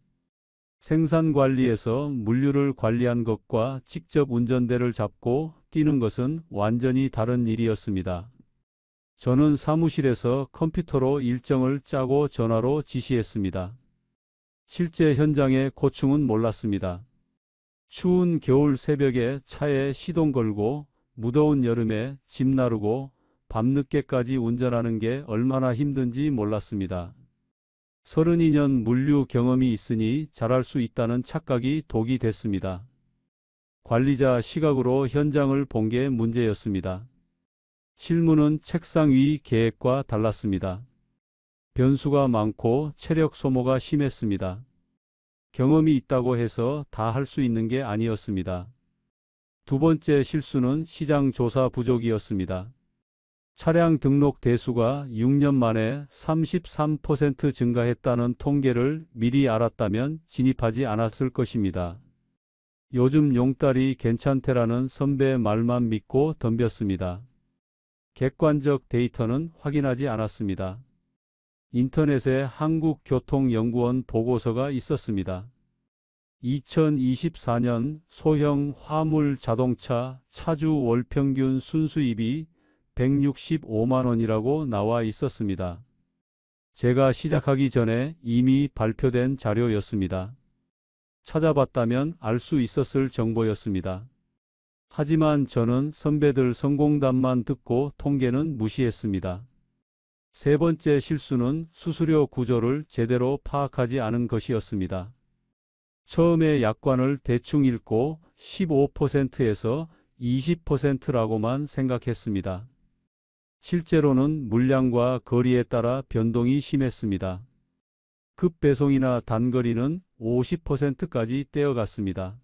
A: 생산 관리에서 물류를 관리한 것과 직접 운전대를 잡고 뛰는 것은 완전히 다른 일이었습니다. 저는 사무실에서 컴퓨터로 일정을 짜고 전화로 지시했습니다. 실제 현장의 고충은 몰랐습니다. 추운 겨울 새벽에 차에 시동 걸고 무더운 여름에 짐 나르고 밤늦게까지 운전하는 게 얼마나 힘든지 몰랐습니다. 32년 물류 경험이 있으니 잘할 수 있다는 착각이 독이 됐습니다. 관리자 시각으로 현장을 본 게 문제였습니다. 실무는 책상 위 계획과 달랐습니다. 변수가 많고 체력 소모가 심했습니다. 경험이 있다고 해서 다 할 수 있는 게 아니었습니다. 두 번째 실수는 시장 조사 부족이었습니다. 차량 등록 대수가 6년 만에 33% 증가했다는 통계를 미리 알았다면 진입하지 않았을 것입니다. 요즘 용달이 괜찮대라는 선배 말만 믿고 덤볐습니다. 객관적 데이터는 확인하지 않았습니다. 인터넷에 한국교통연구원 보고서가 있었습니다. 2024년 소형 화물 자동차 차주 월평균 순수입이 165만 원이라고 나와 있었습니다. 제가 시작하기 전에 이미 발표된 자료였습니다. 찾아봤다면 알 수 있었을 정보였습니다. 하지만 저는 선배들 성공담만 듣고 통계는 무시했습니다. 세 번째 실수는 수수료 구조를 제대로 파악하지 않은 것이었습니다. 처음에 약관을 대충 읽고 15%에서 20%라고만 생각했습니다. 실제로는 물량과 거리에 따라 변동이 심했습니다. 급배송이나 단거리는 50%까지 떼어갔습니다.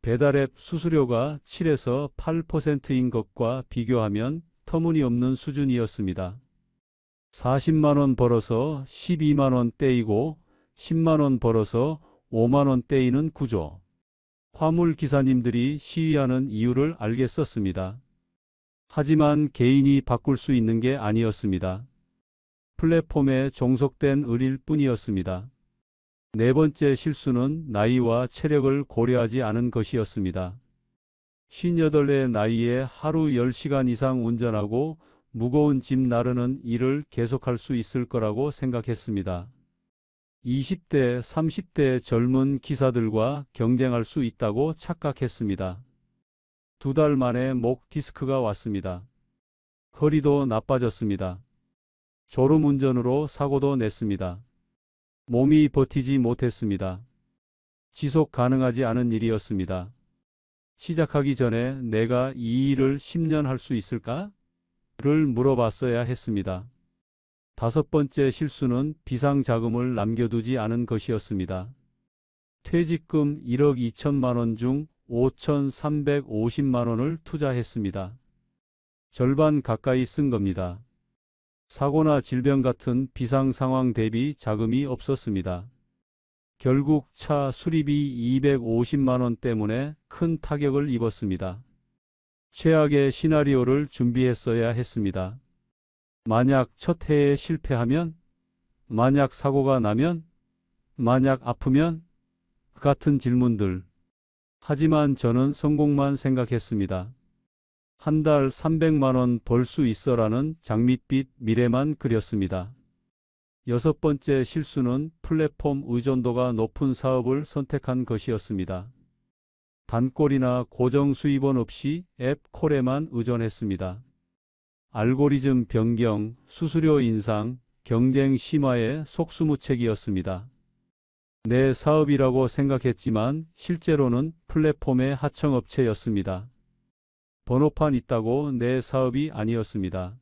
A: 배달앱 수수료가 7에서 8%인 것과 비교하면 터무니없는 수준이었습니다. 40만 원 벌어서 12만 원 떼이고 10만 원 벌어서 5만 원 떼이는 구조. 화물 기사님들이 시위하는 이유를 알겠었습니다. 하지만 개인이 바꿀 수 있는 게 아니었습니다. 플랫폼에 종속된 의리일 뿐이었습니다. 네 번째 실수는 나이와 체력을 고려하지 않은 것이었습니다. 58의 나이에 하루 10시간 이상 운전하고 무거운 짐 나르는 일을 계속할 수 있을 거라고 생각했습니다. 20대, 30대 젊은 기사들과 경쟁할 수 있다고 착각했습니다. 두 달 만에 목 디스크가 왔습니다. 허리도 나빠졌습니다. 졸음운전으로 사고도 냈습니다. 몸이 버티지 못했습니다. 지속 가능하지 않은 일이었습니다. 시작하기 전에 내가 이 일을 10년 할 수 있을까? 를 물어봤어야 했습니다. 다섯 번째 실수는 비상자금을 남겨두지 않은 것이었습니다. 퇴직금 1억 2천만 원 중 5,350만 원을 투자했습니다. 절반 가까이 쓴 겁니다. 사고나 질병 같은 비상 상황 대비 자금이 없었습니다. 결국 차 수리비 250만 원 때문에 큰 타격을 입었습니다. 최악의 시나리오를 준비했어야 했습니다. 만약 첫 해에 실패하면, 만약 사고가 나면, 만약 아프면 같은 질문들. 하지만 저는 성공만 생각했습니다. 한 달 300만 원 벌 수 있어라는 장밋빛 미래만 그렸습니다. 여섯 번째 실수는 플랫폼 의존도가 높은 사업을 선택한 것이었습니다. 단골이나 고정 수입원 없이 앱 콜에만 의존했습니다. 알고리즘 변경, 수수료 인상, 경쟁 심화의 속수무책이었습니다. 내 사업이라고 생각했지만 실제로는 플랫폼의 하청업체였습니다. 번호판 있다고 내 사업이 아니었습니다.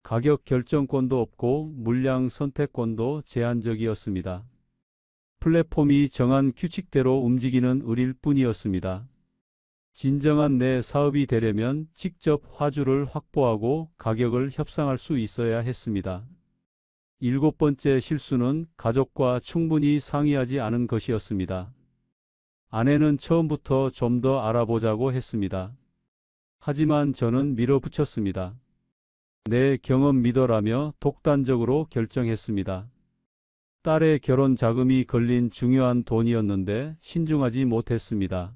A: 가격 결정권도 없고 물량 선택권도 제한적이었습니다. 플랫폼이 정한 규칙대로 움직이는 을일 뿐이었습니다. 진정한 내 사업이 되려면 직접 화주를 확보하고 가격을 협상할 수 있어야 했습니다. 일곱 번째 실수는 가족과 충분히 상의하지 않은 것이었습니다. 아내는 처음부터 좀 더 알아보자고 했습니다. 하지만 저는 밀어붙였습니다. 내 경험 믿어라며 독단적으로 결정했습니다. 딸의 결혼 자금이 걸린 중요한 돈이었는데 신중하지 못했습니다.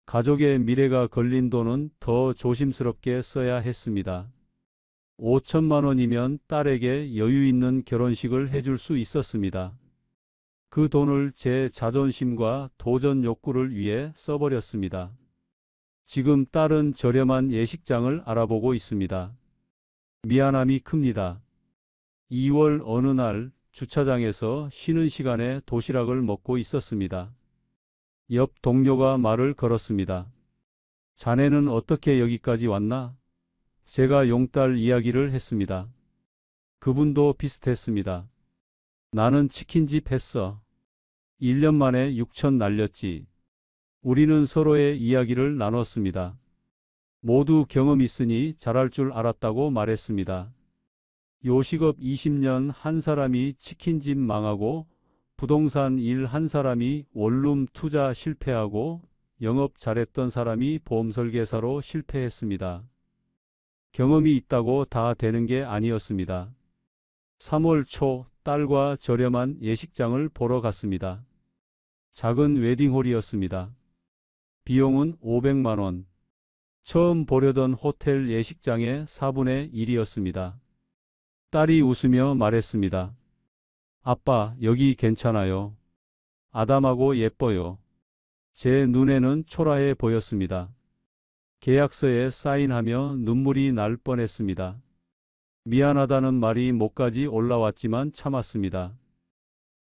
A: 가족의 미래가 걸린 돈은 더 조심스럽게 써야 했습니다. 5천만 원이면 딸에게 여유 있는 결혼식을 해줄 수 있었습니다. 그 돈을 제 자존심과 도전 욕구를 위해 써버렸습니다. 지금 딸은 저렴한 예식장을 알아보고 있습니다. 미안함이 큽니다. 2월 어느 날 주차장에서 쉬는 시간에 도시락을 먹고 있었습니다. 옆 동료가 말을 걸었습니다. 자네는 어떻게 여기까지 왔나? 제가 용딸 이야기를 했습니다. 그분도 비슷했습니다. 나는 치킨집 했어. 1년 만에 6천 날렸지. 우리는 서로의 이야기를 나눴습니다. 모두 경험 있으니 잘할 줄 알았다고 말했습니다. 요식업 20년 한 사람이 치킨집 망하고 부동산 일 한 사람이 원룸 투자 실패하고 영업 잘했던 사람이 보험 설계사로 실패했습니다. 경험이 있다고 다 되는 게 아니었습니다. 3월 초 딸과 저렴한 예식장을 보러 갔습니다. 작은 웨딩홀이었습니다. 비용은 500만 원. 처음 보려던 호텔 예식장의 4분의 1이었습니다. 딸이 웃으며 말했습니다. 아빠, 여기 괜찮아요. 아담하고 예뻐요. 제 눈에는 초라해 보였습니다. 계약서에 사인하며 눈물이 날 뻔했습니다. 미안하다는 말이 목까지 올라왔지만 참았습니다.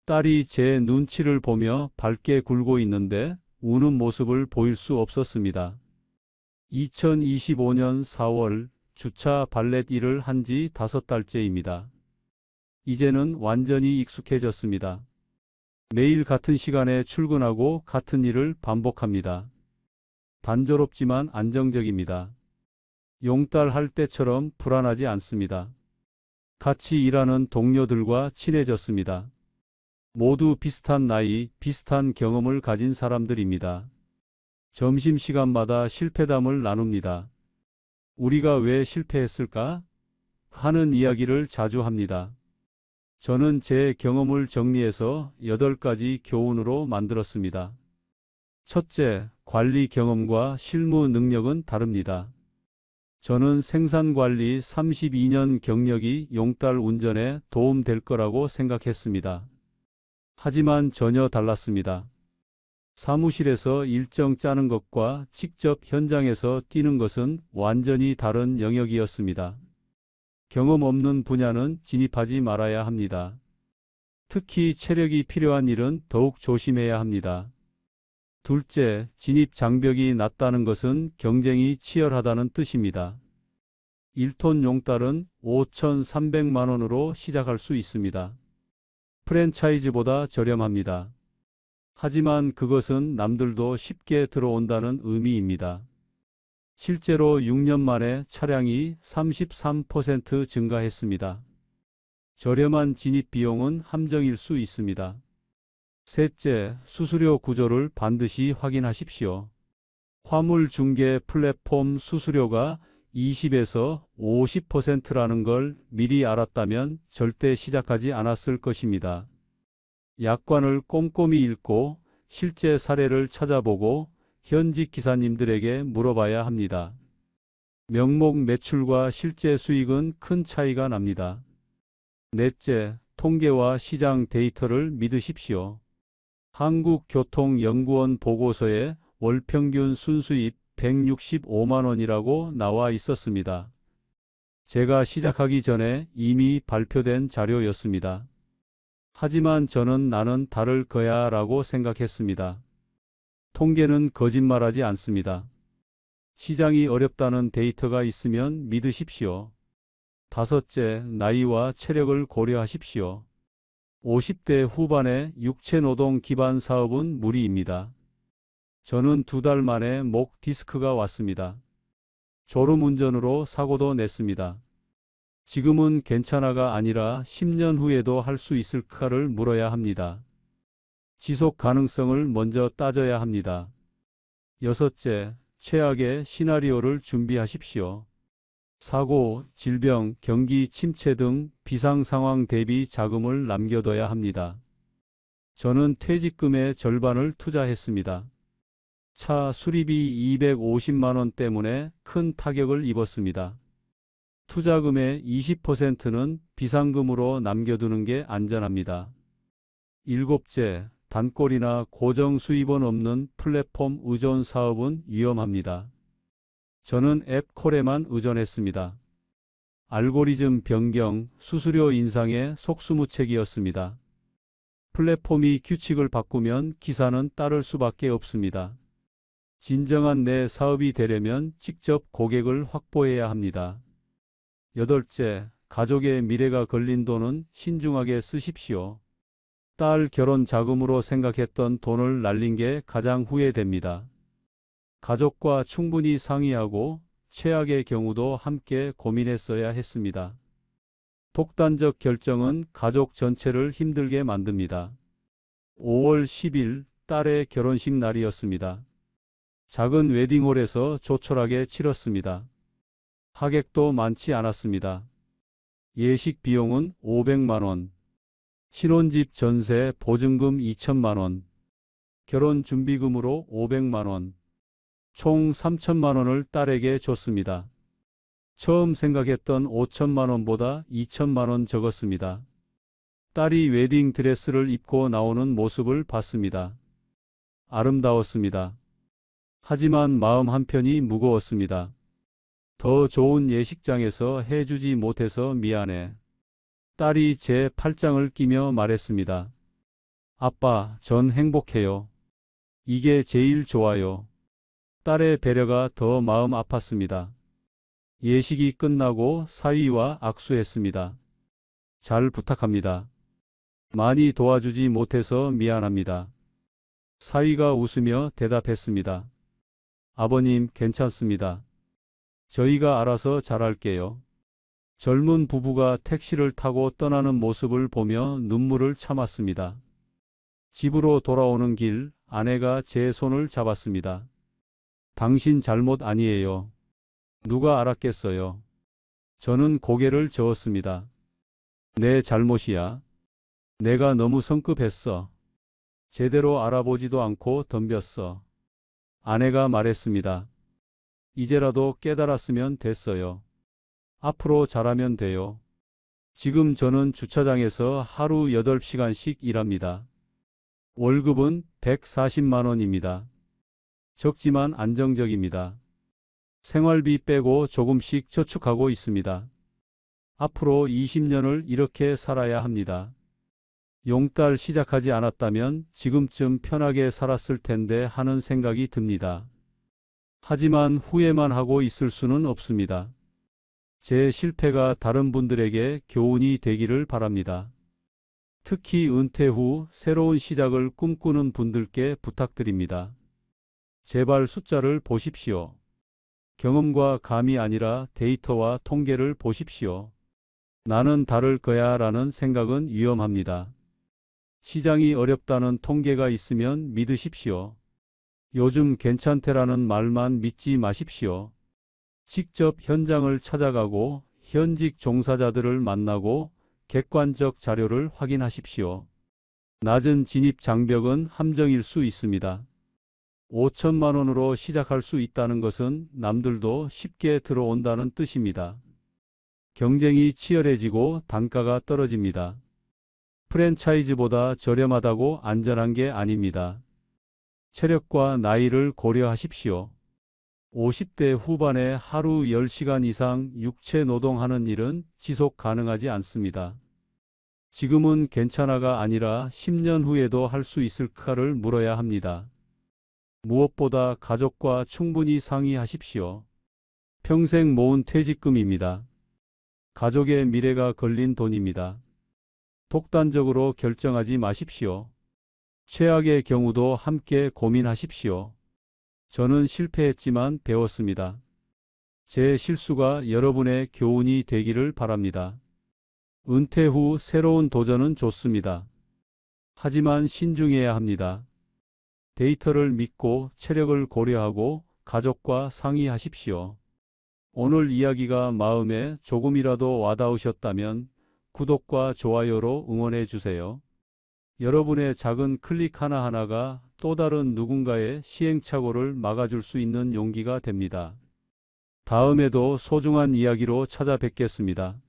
A: 딸이 제 눈치를 보며 밝게 굴고 있는데 우는 모습을 보일 수 없었습니다. 2025년 4월 주차 발렛 일을 한 지 5달째입니다. 이제는 완전히 익숙해졌습니다. 매일 같은 시간에 출근하고 같은 일을 반복합니다. 단조롭지만 안정적입니다. 용딸 할 때처럼 불안하지 않습니다. 같이 일하는 동료들과 친해졌습니다. 모두 비슷한 나이, 비슷한 경험을 가진 사람들입니다. 점심시간마다 실패담을 나눕니다. 우리가 왜 실패했을까? 하는 이야기를 자주 합니다. 저는 제 경험을 정리해서 8가지 교훈으로 만들었습니다. 첫째, 관리 경험과 실무 능력은 다릅니다. 저는 생산관리 32년 경력이 용딸 운전에 도움될 거라고 생각했습니다. 하지만 전혀 달랐습니다. 사무실에서 일정 짜는 것과 직접 현장에서 뛰는 것은 완전히 다른 영역이었습니다. 경험 없는 분야는 진입하지 말아야 합니다. 특히 체력이 필요한 일은 더욱 조심해야 합니다. 둘째, 진입 장벽이 낮다는 것은 경쟁이 치열하다는 뜻입니다. 1톤 용딸은 5,300만 원으로 시작할 수 있습니다. 프랜차이즈보다 저렴합니다. 하지만 그것은 남들도 쉽게 들어온다는 의미입니다. 실제로 6년 만에 차량이 33% 증가했습니다. 저렴한 진입 비용은 함정일 수 있습니다. 셋째, 수수료 구조를 반드시 확인하십시오. 화물 중개 플랫폼 수수료가 20에서 50%라는 걸 미리 알았다면 절대 시작하지 않았을 것입니다. 약관을 꼼꼼히 읽고 실제 사례를 찾아보고 현직 기사님들에게 물어봐야 합니다. 명목 매출과 실제 수익은 큰 차이가 납니다. 넷째, 통계와 시장 데이터를 믿으십시오. 한국교통연구원 보고서에 월평균 순수입 165만 원이라고 나와 있었습니다. 제가 시작하기 전에 이미 발표된 자료였습니다. 하지만 저는 나는 다를 거야 라고 생각했습니다. 통계는 거짓말하지 않습니다. 시장이 어렵다는 데이터가 있으면 믿으십시오. 다섯째, 나이와 체력을 고려하십시오. 50대 후반의 육체노동 기반 사업은 무리입니다. 저는 2달 만에 목 디스크가 왔습니다. 졸음운전으로 사고도 냈습니다. 지금은 괜찮아가 아니라 10년 후에도 할 수 있을까를 물어야 합니다. 지속 가능성을 먼저 따져야 합니다. 여섯째, 최악의 시나리오를 준비하십시오. 사고, 질병, 경기 침체 등 비상 상황 대비 자금을 남겨둬야 합니다. 저는 퇴직금의 절반을 투자했습니다. 차 수리비 250만 원 때문에 큰 타격을 입었습니다. 투자금의 20%는 비상금으로 남겨두는 게 안전합니다. 일곱째, 단골이나 고정 수입원 없는 플랫폼 의존 사업은 위험합니다. 저는 앱콜에만 의존했습니다. 알고리즘 변경, 수수료 인상에 속수무책이었습니다. 플랫폼이 규칙을 바꾸면 기사는 따를 수밖에 없습니다. 진정한 내 사업이 되려면 직접 고객을 확보해야 합니다. 여덟째, 가족의 미래가 걸린 돈은 신중하게 쓰십시오. 딸 결혼 자금으로 생각했던 돈을 날린 게 가장 후회됩니다. 가족과 충분히 상의하고 최악의 경우도 함께 고민했어야 했습니다. 독단적 결정은 가족 전체를 힘들게 만듭니다. 5월 10일 딸의 결혼식 날이었습니다. 작은 웨딩홀에서 조촐하게 치렀습니다. 하객도 많지 않았습니다. 예식 비용은 500만 원, 신혼집 전세 보증금 2천만 원, 결혼 준비금으로 500만 원, 총 3천만 원을 딸에게 줬습니다. 처음 생각했던 5천만 원보다 2천만 원 적었습니다. 딸이 웨딩 드레스를 입고 나오는 모습을 봤습니다. 아름다웠습니다. 하지만 마음 한편이 무거웠습니다. 더 좋은 예식장에서 해주지 못해서 미안해. 딸이 제 팔짱을 끼며 말했습니다. 아빠, 전 행복해요. 이게 제일 좋아요. 딸의 배려가 더 마음 아팠습니다. 예식이 끝나고 사위와 악수했습니다. 잘 부탁합니다. 많이 도와주지 못해서 미안합니다. 사위가 웃으며 대답했습니다. 아버님, 괜찮습니다. 저희가 알아서 잘할게요. 젊은 부부가 택시를 타고 떠나는 모습을 보며 눈물을 참았습니다. 집으로 돌아오는 길, 아내가 제 손을 잡았습니다. 당신 잘못 아니에요. 누가 알았겠어요. 저는 고개를 저었습니다. 내 잘못이야. 내가 너무 성급했어. 제대로 알아보지도 않고 덤볐어. 아내가 말했습니다. 이제라도 깨달았으면 됐어요. 앞으로 잘하면 돼요. 지금 저는 주차장에서 하루 8시간씩 일합니다. 월급은 140만 원입니다. 적지만 안정적입니다. 생활비 빼고 조금씩 저축하고 있습니다. 앞으로 20년을 이렇게 살아야 합니다. 용달 시작하지 않았다면 지금쯤 편하게 살았을 텐데 하는 생각이 듭니다. 하지만 후회만 하고 있을 수는 없습니다. 제 실패가 다른 분들에게 교훈이 되기를 바랍니다. 특히 은퇴 후 새로운 시작을 꿈꾸는 분들께 부탁드립니다. 제발 숫자를 보십시오. 경험과 감이 아니라 데이터와 통계를 보십시오. 나는 다를 거야 라는 생각은 위험합니다. 시장이 어렵다는 통계가 있으면 믿으십시오. 요즘 괜찮대라는 말만 믿지 마십시오. 직접 현장을 찾아가고 현직 종사자들을 만나고 객관적 자료를 확인하십시오. 낮은 진입 장벽은 함정일 수 있습니다. 5천만 원으로 시작할 수 있다는 것은 남들도 쉽게 들어온다는 뜻입니다. 경쟁이 치열해지고 단가가 떨어집니다. 프랜차이즈보다 저렴하다고 안전한 게 아닙니다. 체력과 나이를 고려하십시오. 50대 후반에 하루 10시간 이상 육체 노동하는 일은 지속 가능하지 않습니다. 지금은 괜찮아가 아니라 10년 후에도 할 수 있을까를 물어야 합니다. 무엇보다 가족과 충분히 상의하십시오. 평생 모은 퇴직금입니다. 가족의 미래가 걸린 돈입니다. 독단적으로 결정하지 마십시오. 최악의 경우도 함께 고민하십시오. 저는 실패했지만 배웠습니다. 제 실수가 여러분의 교훈이 되기를 바랍니다. 은퇴 후 새로운 도전은 좋습니다. 하지만 신중해야 합니다. 데이터를 믿고 체력을 고려하고 가족과 상의하십시오. 오늘 이야기가 마음에 조금이라도 와닿으셨다면 구독과 좋아요로 응원해 주세요. 여러분의 작은 클릭 하나하나가 또 다른 누군가의 시행착오를 막아줄 수 있는 용기가 됩니다. 다음에도 소중한 이야기로 찾아뵙겠습니다.